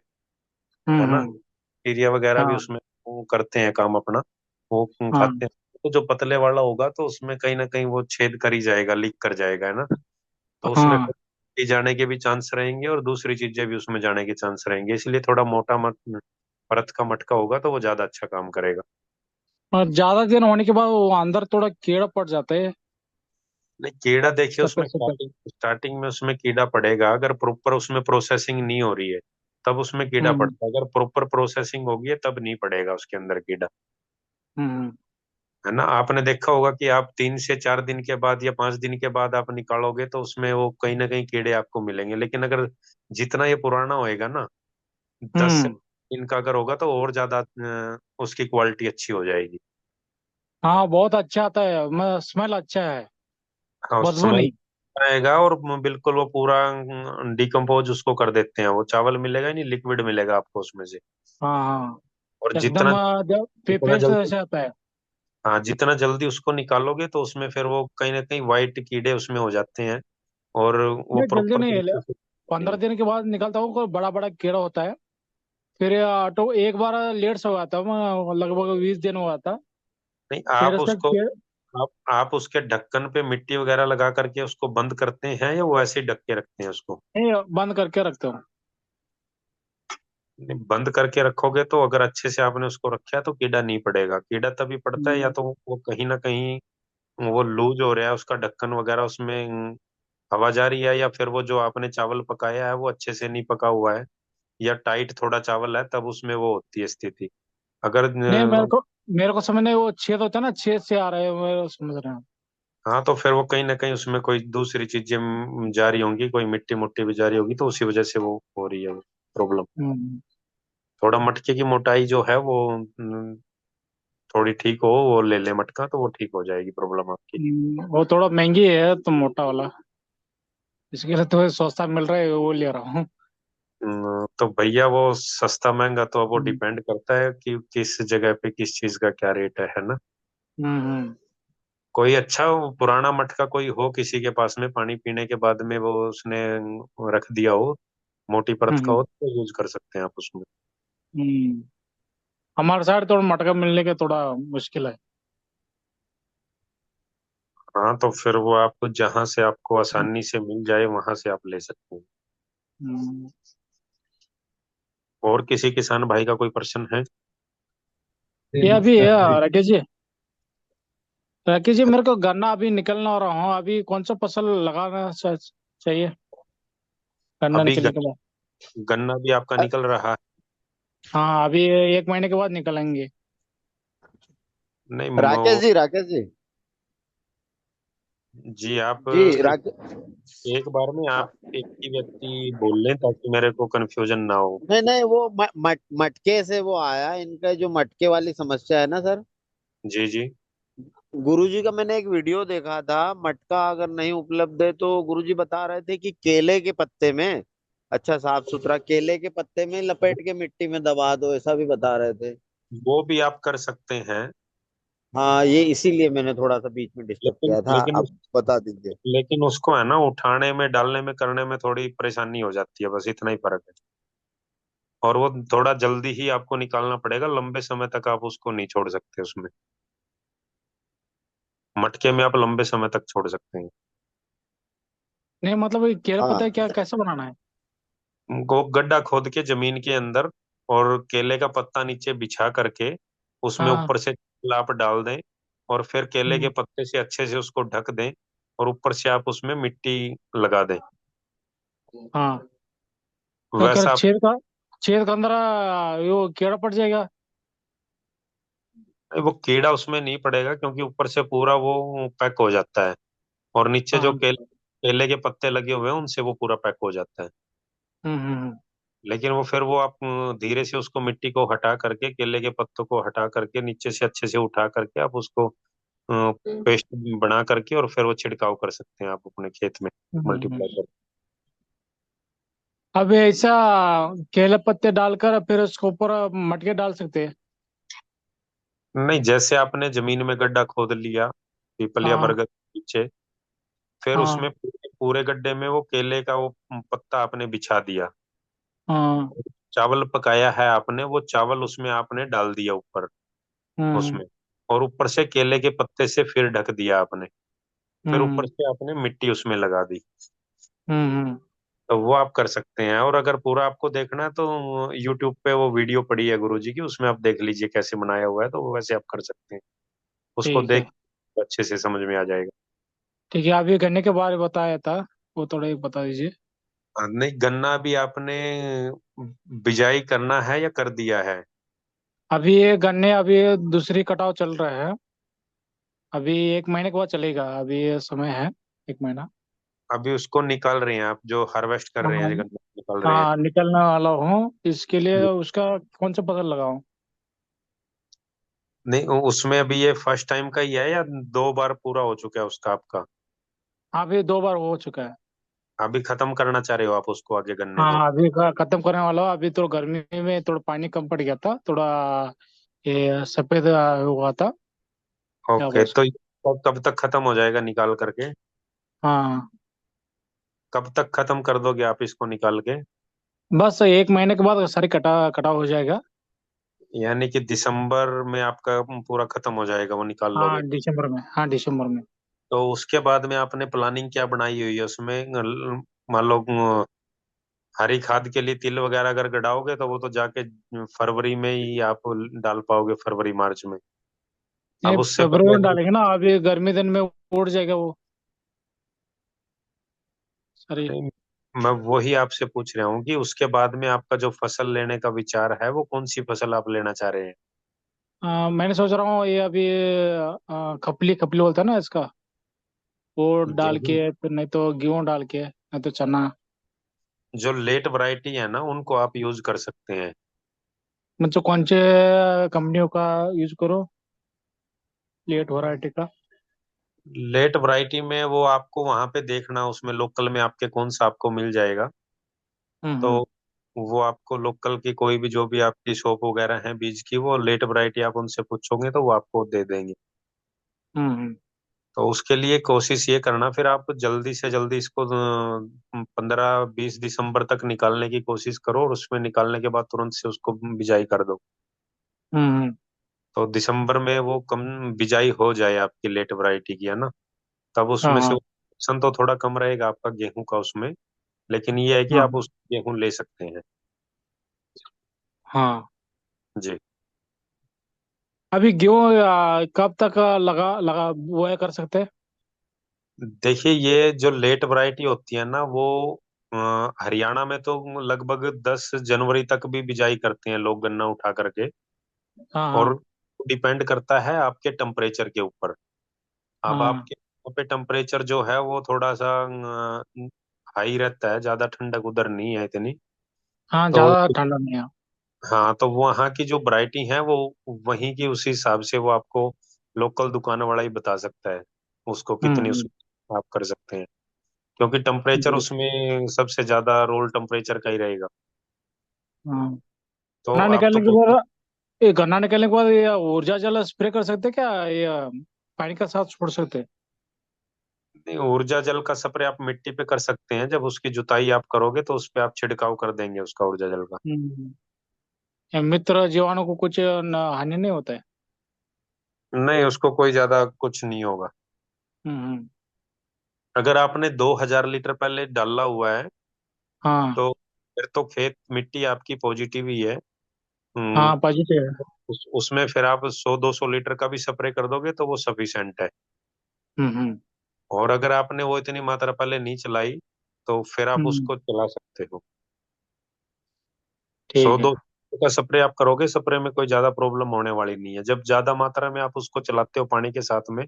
ना। हम्म। बैक्टीरिया वगैरह भी हाँ उसमें वो करते हैं काम अपना, वो हाँ खाते हैं। तो जो पतले वाला होगा तो उसमें कहीं ना कहीं वो छेद कर ही जाएगा, लीक कर जाएगा, है ना। तो उसमें हाँ। फिर जाने के भी चांस रहेंगे और दूसरी चीजें भी उसमें जाने के चांस रहेंगे, इसलिए थोड़ा मोटा परत का मटका होगा तो वो ज्यादा अच्छा काम करेगा। और ज्यादा दिन होने के बाद वो अंदर थोड़ा कीड़ा पड़ जाता है। नहीं, कीड़ा देखिए उसमें सफेद सफेद। स्टार्टिंग स्टार्टिंग में उसमें कीड़ा पड़ेगा, अगर प्रॉपर उसमें प्रोसेसिंग नहीं हो रही है तब उसमें कीड़ा हम्म पड़ता है। अगर प्रॉपर प्रोसेसिंग होगी है तब नहीं पड़ेगा उसके अंदर कीड़ा, हम्म। है ना। आपने देखा होगा कि आप 3 से 4 दिन के बाद या 5 दिन के बाद आप निकालोगे तो उसमें वो कहीं ना कहीं कीड़े आपको मिलेंगे, लेकिन अगर जितना ये पुराना होएगा ना, 10 से दिन का अगर होगा तो और ज्यादा उसकी क्वालिटी अच्छी हो जाएगी। हाँ बहुत अच्छा आता है। स्मेल अच्छा है। हाँ बदबू स्मेल नहीं। आएगा और बिल्कुल वो पूरा डिकम्पोज उसको कर देते हैं, वो चावल मिलेगा ही नहीं, लिक्विड मिलेगा आपको उसमें से। हाँ हाँ। और एकदम जितना पेस्ट जल्दी जैसे आता है। हाँ जितना जल्दी उसको निकालोगे तो उसमें फिर वो कहीं ना कहीं वाइट कीड़े उसमें हो जाते हैं और वो नहीं जल्दी प्रॉपर नहीं है। तरीके से होती है। 15 दिन के बाद निकलता हूँ कोई बड़ा बड़ा कीड़ा होता है। फिर ऑटो एक बार लेट से हुआ था लगभग 20 दिन हुआ था। नहीं, फिर आप उसका उसको आप उसके ढक्कन पे मिट्टी वगैरह लगा करके उसको बंद करते हैं या वो ऐसे ही ढक के रखते हैं उसको। नहीं बंद करके रखता हूँ। नहीं, बंद करके रखोगे तो अगर अच्छे से आपने उसको रखा है तो कीड़ा नहीं पड़ेगा। कीड़ा तभी पड़ता है या हम्म तो वो कहीं ना कहीं वो लूज हो रहा है उसका ढक्कन वगैरह, उसमें हवा जा रही है, या फिर वो जो आपने चावल पकाया है वो अच्छे से नहीं पका हुआ है, या टाइट थोड़ा चावल है, तब उसमें वो होती है स्थिति। अगर नहीं मेरे को समझ नहीं वो छेद होता है ना छेद से आ रहा है मैं समझ रहा हूँ। हाँ तो फिर वो कहीं ना कहीं उसमें कोई दूसरी चीजें जा रही होंगी, कोई मिट्टी मुट्टी भी जा रही होगी, तो उसी वजह से वो हो रही है प्रॉब्लम। हम्म थोड़ा मटके की मोटाई जो है वो थोड़ी ठीक हो, वो ले ले मटका तो वो ठीक हो जाएगी प्रॉब्लम आपकी। वो थोड़ा महंगी है तो मोटा वाला। इसके लिए तो सस्ता मिल रहा है वो ले रहा हूँ। तो भैया वो सस्ता महंगा तो अब वो हम्म डिपेंड करता है कि किस जगह पे किस चीज का क्या रेट है ना। हम्म। कोई अच्छा पुराना मटका कोई हो किसी के पास में, पानी पीने के बाद में वो उसने रख दिया हो, मोटी परत का हम्म हो, तो यूज कर सकते हैं आप उसमें। हम्म। हमारे साइड थोड़ा मटका मिलने के थोड़ा मुश्किल है। हाँ तो फिर वो आपको जहां से आपको आसानी से मिल जाए वहां से आप ले सकते हैं। हम्म। और किसी किसान भाई का कोई प्रश्न है? ये अभी राकेश जी मेरे को गन्ना अभी निकलना रहा हूँ, अभी कौन सा फसल लगाना चाहिए गन्ना अभी निकलने के बाद? गन्ना भी आपका निकल रहा है? हाँ अभी 1 महीने के बाद निकलेंगे। नहीं राकेश जी जी आप जी राकेश। एक बार में आप एक ही व्यक्ति बोल लें ताकि मेरे को कंफ्यूजन ना हो। नहीं नहीं, वो मटके से वो आया, इनका जो मटके वाली समस्या है ना सर। जी जी। गुरुजी का मैंने एक वीडियो देखा था, मटका अगर नहीं उपलब्ध है तो गुरुजी बता रहे थे कि केले के पत्ते में, अच्छा साफ सुथरा केले के पत्ते में लपेट के मिट्टी में दबा दो, ऐसा भी बता रहे थे। वो भी आप कर सकते हैं। हाँ, ये इसीलिए मैंने थोड़ा सा बीच में डिस्टर्ब लेकिन किया था, लेकिन अब बता दीजिए। लेकिन उसको है ना उठाने में डालने में करने में थोड़ी परेशानी हो जाती है, बस इतना ही फर्क है। और वो थोड़ा जल्दी ही आपको निकालना पड़ेगा, लंबे समय तक आप उसको नहीं छोड़ सकते उसमें। मटके में आप लंबे समय तक छोड़ सकते हैं। नहीं मतलब ये केला पता है हाँ। क्या, कैसे बनाना है? वो गड्ढा खोद के जमीन के अंदर और केले का पत्ता नीचे बिछा करके उसमें हाँ। ऊपर से लाप डाल दें और फिर केले के हम्म, पत्ते से अच्छे से उसको ढक दें और ऊपर से आप उसमें मिट्टी लगा दें। हाँ। तो अगर वैसा आप छेद के अंदर वो कीड़ा पड़ जाएगा? वो कीड़ा उसमें नहीं पड़ेगा क्योंकि ऊपर से पूरा वो पैक हो जाता है और नीचे जो हाँ। केले के पत्ते लगे हुए हैं उनसे वो पूरा पैक हो जाता है। हम्म। लेकिन वो फिर वो आप धीरे से उसको मिट्टी को हटा करके केले के पत्तों को हटा करके नीचे से अच्छे से उठा करके आप उसको पेस्ट बना करके और फिर वो छिड़काव कर सकते हैं आप अपने खेत में हम्म। मल्टीप्लाई कर। अब ऐसा केले पत्ते डालकर फिर उसके ऊपर मटके डाल सकते हैं? नहीं, जैसे आपने जमीन में गड्ढा खोद लिया पीपल या हाँ। बरगद के नीचे, फिर हाँ। उसमें पूरे गड्ढे में वो केले का वो पत्ता आपने बिछा दिया। हाँ। चावल पकाया है आपने, वो चावल उसमें आपने डाल दिया ऊपर हम्म। उसमें, और ऊपर से केले के पत्ते से फिर ढक दिया आपने। फिर ऊपर हम्म। से आपने मिट्टी उसमें लगा दी। हम्म। तो वो आप कर सकते हैं। और अगर पूरा आपको देखना है तो यूट्यूब पे वो वीडियो पड़ी है गुरुजी की, उसमें आप देख लीजिए कैसे बनाया हुआ है, तो वो वैसे आप कर सकते हैं। उसको ठीक है। देख अच्छे से समझ में आ जाएगा। ठीक है, अभी गन्ने के बारे में बताया था, वो थोड़ा एक बता दीजिए। हाँ, नहीं गन्ना भी आपने बिजाई करना है या कर दिया है? अभी ये गन्ने अभी दूसरी कटाव चल रहा है, अभी 1 महीने के बाद चलेगा, अभी ये समय है 1 महीना। अभी उसको निकाल रहे हैं आप, जो हार्वेस्ट कर रहे हाँ। हैं, जो गन्ना निकाल रहे हैं? हाँ निकलने वाला हूँ, इसके लिए उसका कौन सा फसल लगाऊं? नहीं, उसमें अभी ये फर्स्ट टाइम का ही है या 2 बार पूरा हो चुका है उसका आपका? अभी 2 बार हो चुका है। अभी खत्म करना चाह रहे हो आप उसको, आगे गन्ने को? हाँ अभी खत्म करने वाला हूँ, अभी तो गर्मी में थोड़ा पानी कम पड़ गया था, थोड़ा ये सफेद हुआ था, क्या ओके, बोल तो सकते। कब तक खत्म हो जाएगा निकाल करके? हाँ कब तक खत्म कर दोगे आप इसको निकाल के? बस 1 महीने के बाद सारी कटाव हो जाएगा। यानी कि दिसंबर में आपका पूरा खत्म हो जाएगा, वो निकाल हाँ लोगे? दिसंबर में, हाँ दिसंबर में। तो उसके बाद में आपने प्लानिंग क्या बनाई हुई है उसमें? मान लो हरी खाद के लिए तिल वगैरह अगर गड़ाओगे तो वो तो जाके फरवरी में ही आप डाल पाओगे, फरवरी मार्च में। ये अब उससे फरवरी पहले में डालेंगे ना, अभी गर्मी दिन में उड़ जाएगा वो सारी। नहीं, मैं वही आपसे पूछ रहा हूँ कि उसके बाद में आपका जो फसल लेने का विचार है वो कौन सी फसल आप लेना चाह रहे हैं? मैंने सोच रहा हूँ ये अभी खपली खपली बोलता है ना इसका, वो डाल गेहूं? के, फिर नहीं तो गेहूं डाल के, नहीं तो चना। जो लेट वैरायटी है ना उनको आप यूज कर सकते हैं। मतलब कौन से कंपनियों का यूज करो, लेट वैरायटी का? लेट वैरायटी में वो आपको वहां पे देखना, उसमें लोकल में आपके कौन सा आपको मिल जाएगा। तो हम्म। वो आपको लोकल की कोई भी जो भी आपकी शॉप वगैरह है बीज की, वो लेट वैरायटी आप उनसे पूछोगे तो वो आपको दे देंगे। हम्म। तो उसके लिए कोशिश ये करना, फिर आप जल्दी से जल्दी इसको 15-20 दिसंबर तक निकालने की कोशिश करो और उसमें निकालने के बाद तुरंत से उसको बिजाई कर दो। हम्म। तो दिसंबर में वो कम बिजाई हो जाए आपकी लेट वैरायटी की, है ना? तब हाँ उसमें से हाँ। ऑप्शन तो थोड़ा कम रहेगा आपका गेहूं का उसमें, लेकिन ये है कि आप हाँ उस गेहूं ले सकते हैं। हाँ। जी। अभी गेहूँ कब तक लगा लगा वो कर सकते हैं? देखिए, ये जो लेट वैरायटी होती है ना, वो हरियाणा में तो लगभग 10 जनवरी तक भी बिजाई करते हैं लोग गन्ना उठा करके। हाँ और हाँ डिपेंड करता है आपके टेम्परेचर के ऊपर। अब हाँ आपके वहाँ पे टेम्परेचर जो है वो थोड़ा सा हाई रहता है, ज्यादा ठंडक उधर नहीं है इतनी। हाँ, तो ज्यादा ठंडा नहीं है। हाँ, तो वहाँ की जो वैरायटी है वो वहीं की उसी हिसाब से वो आपको लोकल दुकान वाला ही बता सकता है उसको कितनी हम्म। उसमें आप कर सकते हैं, क्योंकि टेम्परेचर जी। उसमें सबसे ज्यादा रोल टेम्परेचर का ही रहेगा। हाँ, तो गन्ना आप तो निकालने के कोई बाद, ये गन्ना निकालने के बाद ये ऊर्जा जल स्प्रे कर सकते हैं क्या, ये पानी का साथ छोड़ सकते हैं? नहीं, ऊर्जा जल का स्प्रे आप मिट्टी पे कर सकते हैं, जब उसकी जुताई आप करोगे तो उस पे आप छिड़काव कर देंगे उसका ऊर्जा जल का। हम्म। ये मित्र जीवाणु को कुछ हानि नहीं होता है? नहीं, उसको कोई ज्यादा कुछ नहीं होगा। हम्म। अगर आपने 2,000 लीटर पहले डाला हुआ है हाँ तो फिर तो खेत मिट्टी आपकी पॉजिटिव ही है। हाँ, पॉजिटिव है। उसमें फिर आप 100-200 लीटर का भी स्प्रे कर दोगे तो वो सफिशिएंट है। हम्म। और अगर आपने वो इतनी मात्रा पहले नहीं चलाई तो फिर आप हम्म, उसको चला सकते हो। सौ ठीक है। दो का स्प्रे आप करोगे, स्प्रे में कोई ज्यादा प्रॉब्लम होने वाली नहीं है। जब ज्यादा मात्रा में आप उसको चलाते हो पानी के साथ में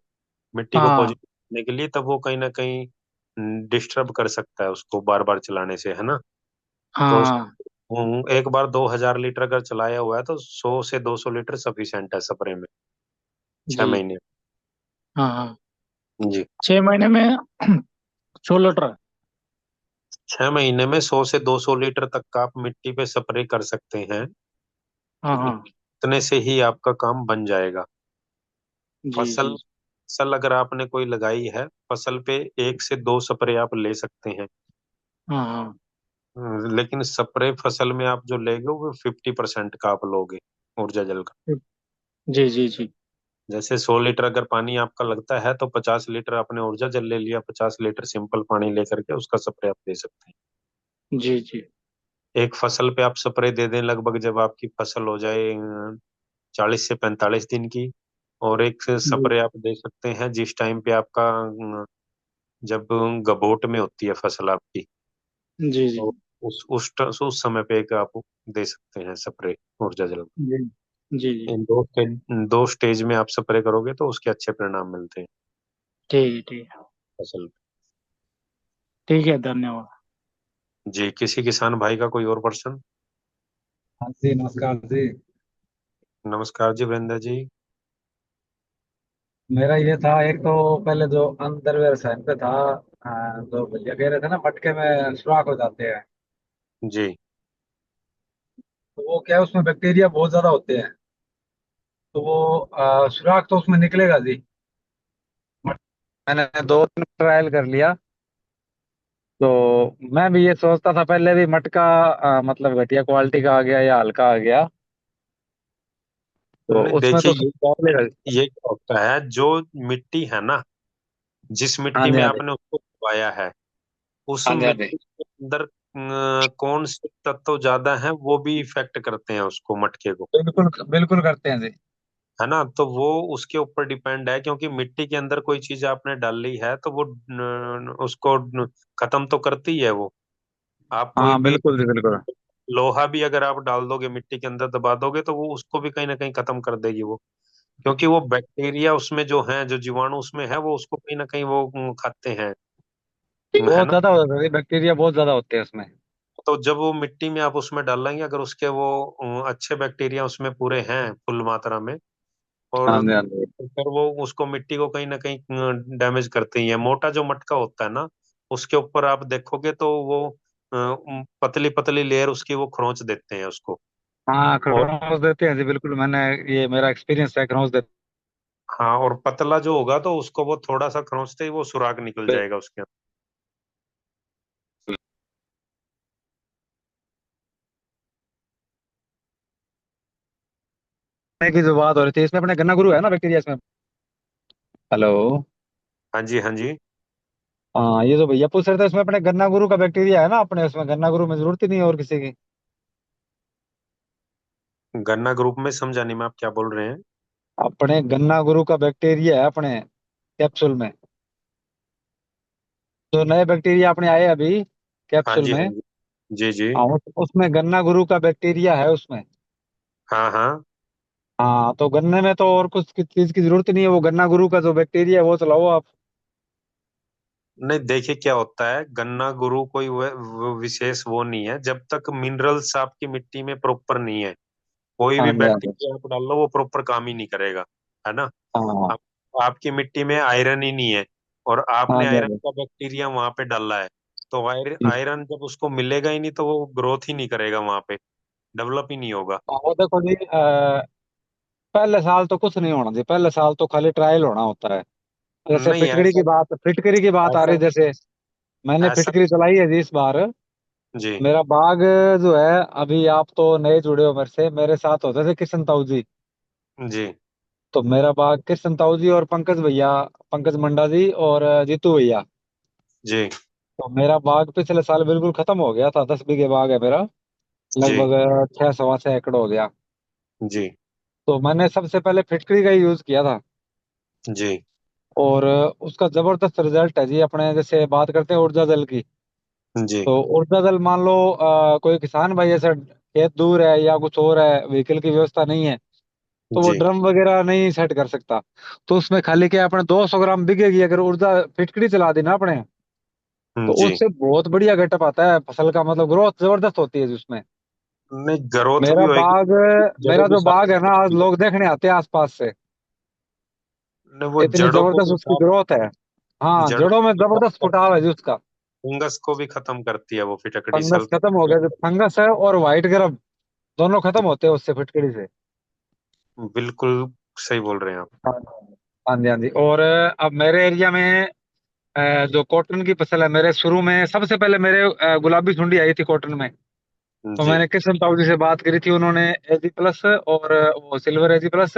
मिट्टी को हाँ पॉजिटिव करने के लिए, तब वो कहीं ना कहीं डिस्टर्ब कर सकता है उसको बार बार चलाने से, है ना। तो हाँ। एक बार 2,000 लीटर अगर चलाया हुआ है तो 100 से 200 लीटर सफिशिएंट है स्प्रे में, छह जी। महीने हाँ हाँ, जी। 6 महीने में 16 लीटर। 6 महीने में 100 से 200 लीटर तक का आप मिट्टी पे स्प्रे कर सकते हैं। हाँ हाँ। इतने से ही आपका काम बन जाएगा। जी फसल जी। फसल अगर आपने कोई लगाई है, फसल पे 1 से 2 स्प्रे आप ले सकते हैं। हाँ हाँ। लेकिन स्प्रे फसल में आप जो लेगे वो 50% का आप लोगे ऊर्जा जल का। जी जी जी। जैसे 100 लीटर अगर पानी आपका लगता है तो 50 लीटर आपने ऊर्जा जल ले लिया, 50 लीटर सिंपल पानी लेकर के उसका स्प्रे आप दे सकते जी जी। हैं। एक फसल पे आप स्प्रे दे दें लगभग जब आपकी फसल हो जाए 40 से 45 दिन की। और एक जी स्प्रे आप दे सकते हैं जिस टाइम पे आपका जब गबोट में होती है फसल आपकी, जी जी। तो उस समय पे एक आप दे सकते हैं स्प्रे ऊर्जा जल। जी जी जी। दो स्टेज में आप स्प्रे करोगे तो उसके अच्छे परिणाम मिलते हैं ठीक है ठीक है। फसल ठीक है, धन्यवाद। पे। जी, किसी किसान भाई का कोई और प्रश्न? हाँ जी, नमस्कार जी। नमस्कार जी वीरेंद्र जी। मेरा ये था, एक तो पहले जो अंडरवेयर सहन पे था, जो भैया कह रहे थे ना मटके में सुराख हो जाते हैं, जी। तो वो क्या है, उसमें बैक्टीरिया बहुत ज्यादा होते हैं। तो वो सुराख तो उसमें निकलेगा जी। मैंने 2 दिन ट्रायल कर लिया। तो मैं भी ये सोचता था पहले भी मटका मतलब घटिया क्वालिटी का आ गया या हल्का आ गया, तो नहीं, उसमें देखिए, तो ये निकलेगा। ये क्या होता है, जो मिट्टी है ना, जिस हाँ मिट्टी जी में हाँ जी। आपने उसको उगाया है, उस हाँ जी हाँ जी। मिट्टी के अंदर कौन से तत्व ज्यादा हैं वो भी इफेक्ट करते हैं उसको, मटके को, बिल्कुल बिल्कुल करते हैं जी। है ना। तो वो उसके ऊपर डिपेंड है, क्योंकि मिट्टी के अंदर कोई चीज आपने डाली है तो वो उसको खत्म तो करती है वो। आप कोई हाँ भी बिल्कुल जी बिल्कुल। लोहा भी अगर आप डाल दोगे मिट्टी के अंदर दबा दोगे तो वो उसको भी कहीं ना कहीं खत्म कर देगी वो, क्योंकि वो बैक्टीरिया उसमें जो है, जो जीवाणु उसमें है, वो उसको कहीं ना कहीं वो खाते हैं, है बहुत ना। ज्यादा हो जाता है, बैक्टीरिया बहुत ज्यादा होते हैं उसमें। तो जब वो मिट्टी में आप उसमें डालेंगे, अगर उसके वो अच्छे बैक्टीरिया उसमें पूरे हैं फुल मात्रा में, और हाँ जी हाँ जी। फिर वो उसको मिट्टी को कहीं ना कहीं डैमेज करते ही है। मोटा जो मटका होता है ना, उसके ऊपर आप देखोगे तो वो पतली पतली लेयर उसकी वो खरोंच देते हैं उसको। हाँ, और खरोंच देते हैं जी बिल्कुल, मैंने ये मेरा एक्सपीरियंस है, खरोंच देते हाँ, और पतला जो होगा तो उसको वो थोड़ा सा खरोंचते ही वो सुराग निकल हैं। जाएगा उसके अंदर। की जो बात हो रही थी, इसमें अपने गन्ना गुरु है ना बैक्टीरिया इसमें। हेलो। हाँ जी, हाँ जी। हाँ, ये जो भैया पूछ रहे थे, इसमें अपने गन्ना गुरु का बैक्टीरिया है ना, अपने उसमें गन्ना गुरु में जरूरत ही नहीं है और किसी की। गन्ना ग्रुप में समझा नहीं मैं, आप क्या बोल रहे हैं? अपने गन्ना गुरु का बैक्टीरिया है अपने कैप्सूल में, जो नए बैक्टीरिया अपने आए अभी हाँ कैप्सूल जी, हाँ में। जी। जी जी। हाँ, उसमें गन्ना गुरु का बैक्टीरिया है उसमें। हाँ हाँ। हाँ, तो गन्ने में तो और कुछ चीज की जरूरत नहीं है, वो गन्ना गुरु का जो बैक्टीरिया है वो चलाओ आप। नहीं, देखिए क्या होता है, गन्ना गुरु कोई वो विशेष वो नहीं है, जब तक मिनरल्स आपकी मिट्टी में प्रॉपर नहीं है, कोई हाँ भी जी, हाँ जी। बैक्टीरिया आप डाल लो वो प्रॉपर काम ही नहीं करेगा, है ना? हाँ आप, आपकी मिट्टी में आयरन ही नहीं है, और हाँ आपने जी, हाँ आयरन जी। का बैक्टीरिया वहां पे डाला है, तो हम्म। आयरन जब उसको मिलेगा ही नहीं तो वो ग्रोथ ही नहीं करेगा वहां पे, डेवलप ही नहीं होगा। वो देखो जी, पहले साल तो कुछ नहीं होना जी, पहले साल तो खाली ट्रायल होना होता है। जैसे नहीं, फिटकरी की बात आ ऐसा रही, जैसे मैंने ऐसा फिटकरी चलाई है जी इस बार। जी मेरा बाग जो है, अभी आप तो नए जुड़े हो मेरे से, मेरे साथ होते थे किशन ताऊ जी। जी तो मेरा बाग किशन ताऊ जी और पंकज भैया, पंकज मंडा जी और जीतू भैया। जी तो मेरा बाग पिछले साल बिल्कुल खत्म हो गया था, 10 बीघे बाग है मेरा। जी लगभग 6 सवा 6 एकड़ हो गया। जी तो मैंने सबसे पहले फिटकरी का ही यूज किया था। जी और उसका जबरदस्त रिजल्ट है जी। अपने जैसे बात करते हैं ऊर्जा जल की, जी तो ऊर्जा जल मान लो कोई किसान भाई ऐसा खेत दूर है या कुछ और है, व्हीकल की व्यवस्था नहीं है, तो वो जी ड्रम वगैरह नहीं सेट कर सकता। तो उसमें खाली क्या अपने 200 ग्राम बिकेगी अगर ऊर्जा फिटकरी चला दी ना अपने, तो जी। उससे बहुत बढ़िया गेटअप आता है फसल का, मतलब ग्रोथ जबरदस्त होती है जी उसमें। नहीं, ग्रोथ भी मेरा होएगी, बाग जड़ों मेरा भी जो साफ बाग है ना, आज होती है। लोग देखने आते हैं आसपास से, नहीं, वो इतनी जड़ों को जबरदस्त भी उसकी साफ, ग्रोथ है। हाँ, जड़ों जड़ों को में भी साफ जबरदस्त करती फुटाव है, है जी उसका। फंगस को भी खत्म करती है वो फिटकड़ी फंगस सल्फर। खत्म हो गया, जो फंगस है और व्हाइट ग्रब दोनों खत्म होते हैं उससे, फिटकरी से। बिल्कुल सही बोल रहे हैं आप। हाँ हाँ जी, हाँ जी। और अब मेरे एरिया में जो कॉटन की फसल है, मेरे शुरू में सबसे पहले मेरे गुलाबी सुंडी आई थी कॉटन में। तो जी मैंने किशन ताऊ जी से बात करी थी, उन्होंने एजी प्लस और वो सिल्वर एजी प्लस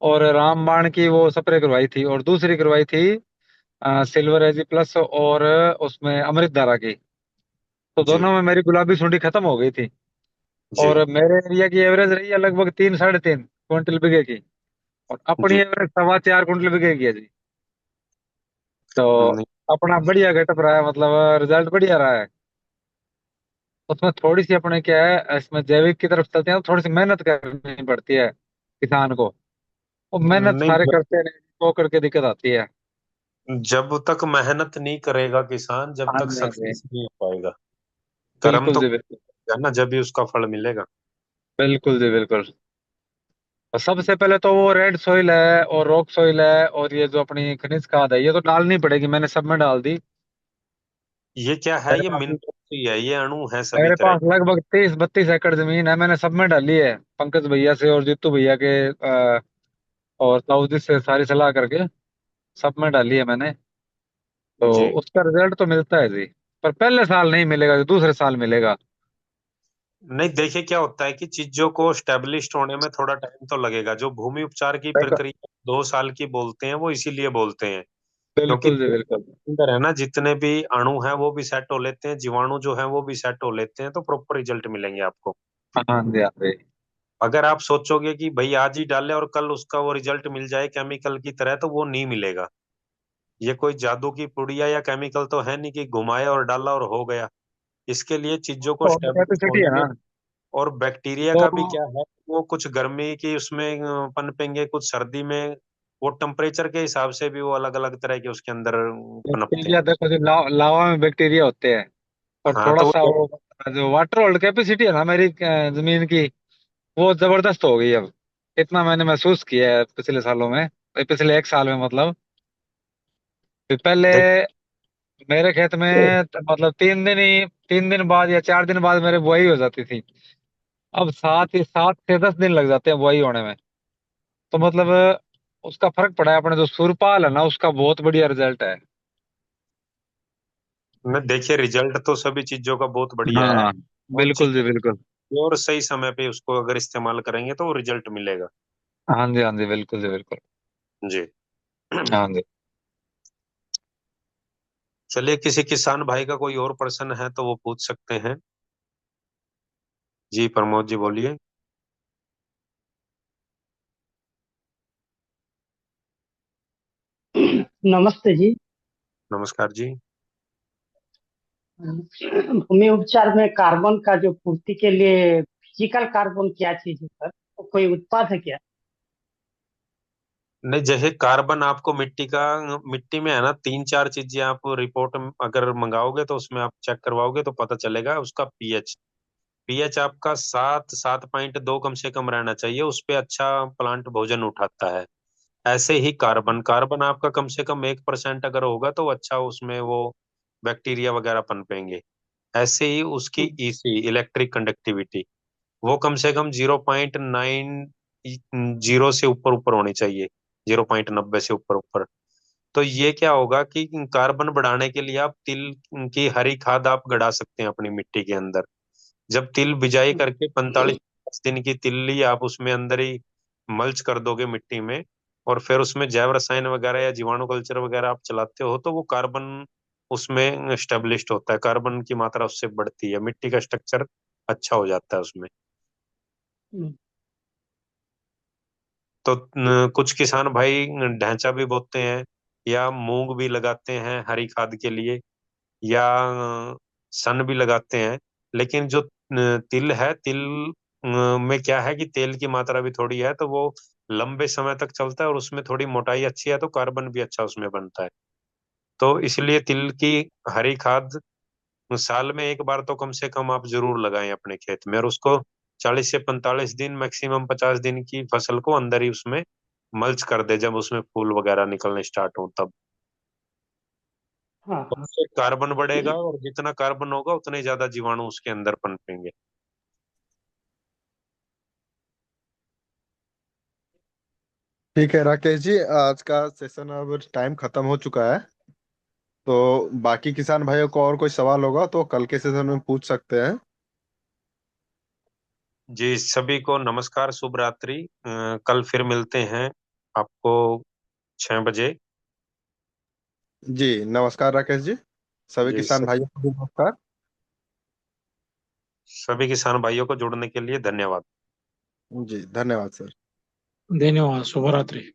और रामबाण की वो स्प्रे करवाई थी, और दूसरी करवाई थी सिल्वर एजी प्लस और उसमें अमृत धारा की। तो जी दोनों में मेरी गुलाबी सुंडी खत्म हो गई थी। जी और मेरे एरिया की एवरेज रही है लगभग 3 साढ़े 3 क्विंटल बीघे की, और अपनी जी। एवरेज 4.25 क्विंटल बीघे की है जी। तो नहीं अपना बढ़िया गेटअप रहा है, मतलब रिजल्ट बढ़िया रहा है। उसमें थोड़ी सी अपने क्या है, इसमें जैविक की तरफ चलते हैं तो थोड़ी सी मेहनत करनी पड़ती है किसान को। वो मेहनत नहीं, सारे करते नहीं तो करके दिक्कत आती है। जब तक मेहनत नहीं करेगा किसान, जब हाँ तक जी, हाँ जी। सक्सेस नहीं हो पाएगा। कर्म बिल्कुल तो जी, बिल्कुल। है ना, जब भी उसका फल मिलेगा। बिल्कुल जी, बिल्कुल। और सबसे पहले तो वो रेड सॉइल है और रॉक सॉइल है, और ये जो अपनी खनिज खाद है ये तो डालनी पड़ेगी, मैंने सब में डाल दी। ये क्या है, मेरे ये पास मिनरल ही है, ये अणु है सभी मेरे तरह पास के। लगभग 30-32 एकड़ जमीन है, मैंने सब में डाली है पंकज भैया से और जीतू भैया के और ताऊ जी से सारी सलाह करके सब में डाली है मैंने। तो जी। उसका रिजल्ट तो मिलता है जी, पर पहले साल नहीं मिलेगा, दूसरे साल मिलेगा। नहीं, देखिए क्या होता है कि चीजों को स्टेब्लिश होने में थोड़ा टाइम तो लगेगा। जो भूमि उपचार की देखो, प्रक्रिया 2 साल की बोलते हैं, वो इसीलिए बोलते हैं क्योंकि बिल्कुल जी, बिल्कुल। अंदर है ना, जितने भी अणु हैं वो भी सेट हो लेते हैं, जीवाणु जो है वो भी सेट हो लेते हैं, तो प्रॉपर रिजल्ट मिलेंगे आपको। हाँ जी, हाँ जी। अगर आप सोचोगे कि भाई आज ही डाले और कल उसका वो रिजल्ट मिल जाए केमिकल की तरह, तो वो नहीं मिलेगा। ये कोई जादू की पुड़िया या केमिकल तो है नहीं कि घुमाया और डाला और हो गया। इसके लिए चीजों को तो स्टेब्लिश कैपेसिटी होने है में, ना। और बैक्टीरिया तो का भी क्या है, वो कुछ गर्मी की उसमें पनपेंगे, कुछ सर्दी में, वो टेम्परेचर के हिसाब से भी वो अलग अलग तरह के उसके अंदर पनपते बैक्टीरिया हैं। देखो जी, लावा में बैक्टीरिया होते हैं। और हाँ, थोड़ा तो सा वो वो जो वाटर होल्ड कैपेसिटी है ना मेरी जमीन की, वो जबरदस्त हो गई अब। इतना मैंने महसूस किया है पिछले सालों में, पिछले 1 साल में मतलब। पहले देख मेरे खेत में मतलब 3 दिन बाद या 4 दिन बाद मेरे बुआई हो जाती थी। अब 7 से 10 दिन लग जाते हैं बुआई होने में। तो मतलब उसका फर्क पड़ा है, अपने जो सुरपाल है ना उसका बहुत बढ़िया रिजल्ट है। मैं देखिए, रिजल्ट तो सभी चीजों का बहुत बढ़िया है, हाँ, और बिल्कुल जी, चीजें बिल्कुल। और सही समय पे उसको अगर इस्तेमाल करेंगे तो वो रिजल्ट मिलेगा। हाँ जी, हाँ जी, बिल्कुल जी, बिल्कुल। जी। हाँ जी। चलिए, किसी किसान भाई का कोई और प्रश्न है तो वो पूछ सकते हैं। जी प्रमोद जी, बोलिए। नमस्ते जी। नमस्कार जी। भूमि उपचार में कार्बन का जो पूर्ति के लिए फिजिकल कार्बन क्या चीज है सर? तो कोई उत्पाद है क्या? नहीं, जैसे कार्बन आपको मिट्टी में है ना, 3-4 चीजें आप रिपोर्ट अगर मंगाओगे तो उसमें आप चेक करवाओगे तो पता चलेगा उसका पीएच। पीएच आपका 7-7.2 कम से कम रहना चाहिए, उस पे अच्छा प्लांट भोजन उठाता है। ऐसे ही कार्बन कार्बन आपका कम से कम 1% अगर होगा तो अच्छा उसमें वो बैक्टीरिया वगैरह पनपेंगे। ऐसे ही उसकी ईसी, इलेक्ट्रिक कंडक्टिविटी, वो कम से कम 0.90 से ऊपर ऊपर होनी चाहिए, 0.90 से ऊपर ऊपर। तो ये क्या होगा कि कार्बन बढ़ाने के लिए आप तिल की हरी खाद आप गड़ा सकते हैं अपनी मिट्टी के अंदर। जब तिल बिजाई करके 45 दिन की तिल्ली आप उसमें अंदर ही मल्च कर दोगे मिट्टी में, और फिर उसमें जैव रसायन वगैरह या जीवाणु कल्चर वगैरह आप चलाते हो, तो वो कार्बन उसमें स्टेब्लिश्ड होता है, कार्बन की मात्रा उससे बढ़ती है, मिट्टी का स्ट्रक्चर अच्छा हो जाता है उसमें। तो कुछ किसान भाई ढैंचा भी बोते हैं या मूंग भी लगाते हैं हरी खाद के लिए, या सन भी लगाते हैं। लेकिन जो तिल है, तिल में क्या है कि तेल की मात्रा भी थोड़ी है, तो वो लंबे समय तक चलता है और उसमें थोड़ी मोटाई अच्छी है, तो कार्बन भी अच्छा उसमें बनता है। तो इसलिए तिल की हरी खाद साल में एक बार तो कम से कम आप जरूर लगाएं अपने खेत में, और उसको 40 से 45 दिन, मैक्सिमम 50 दिन की फसल को अंदर ही उसमें मल्च कर दे, जब उसमें फूल वगैरह निकलने स्टार्ट हो तब। हाँ तो हाँ। उससे कार्बन बढ़ेगा, और जितना कार्बन होगा उतने ज्यादा जीवाणु उसके अंदर पनपेंगे। ठीक है राकेश जी, आज का सेशन अब टाइम खत्म हो चुका है। तो बाकी किसान भाइयों को और कोई सवाल होगा तो कल के सेशन में पूछ सकते हैं। जी, सभी को नमस्कार, शुभ रात्रि। कल फिर मिलते हैं आपको 6 बजे। जी नमस्कार राकेश जी। सभी जी, किसान भाइयों को भी नमस्कार। सभी किसान भाइयों को जुड़ने के लिए धन्यवाद। जी धन्यवाद सर। धन्यवाद, शुभ रात्रि।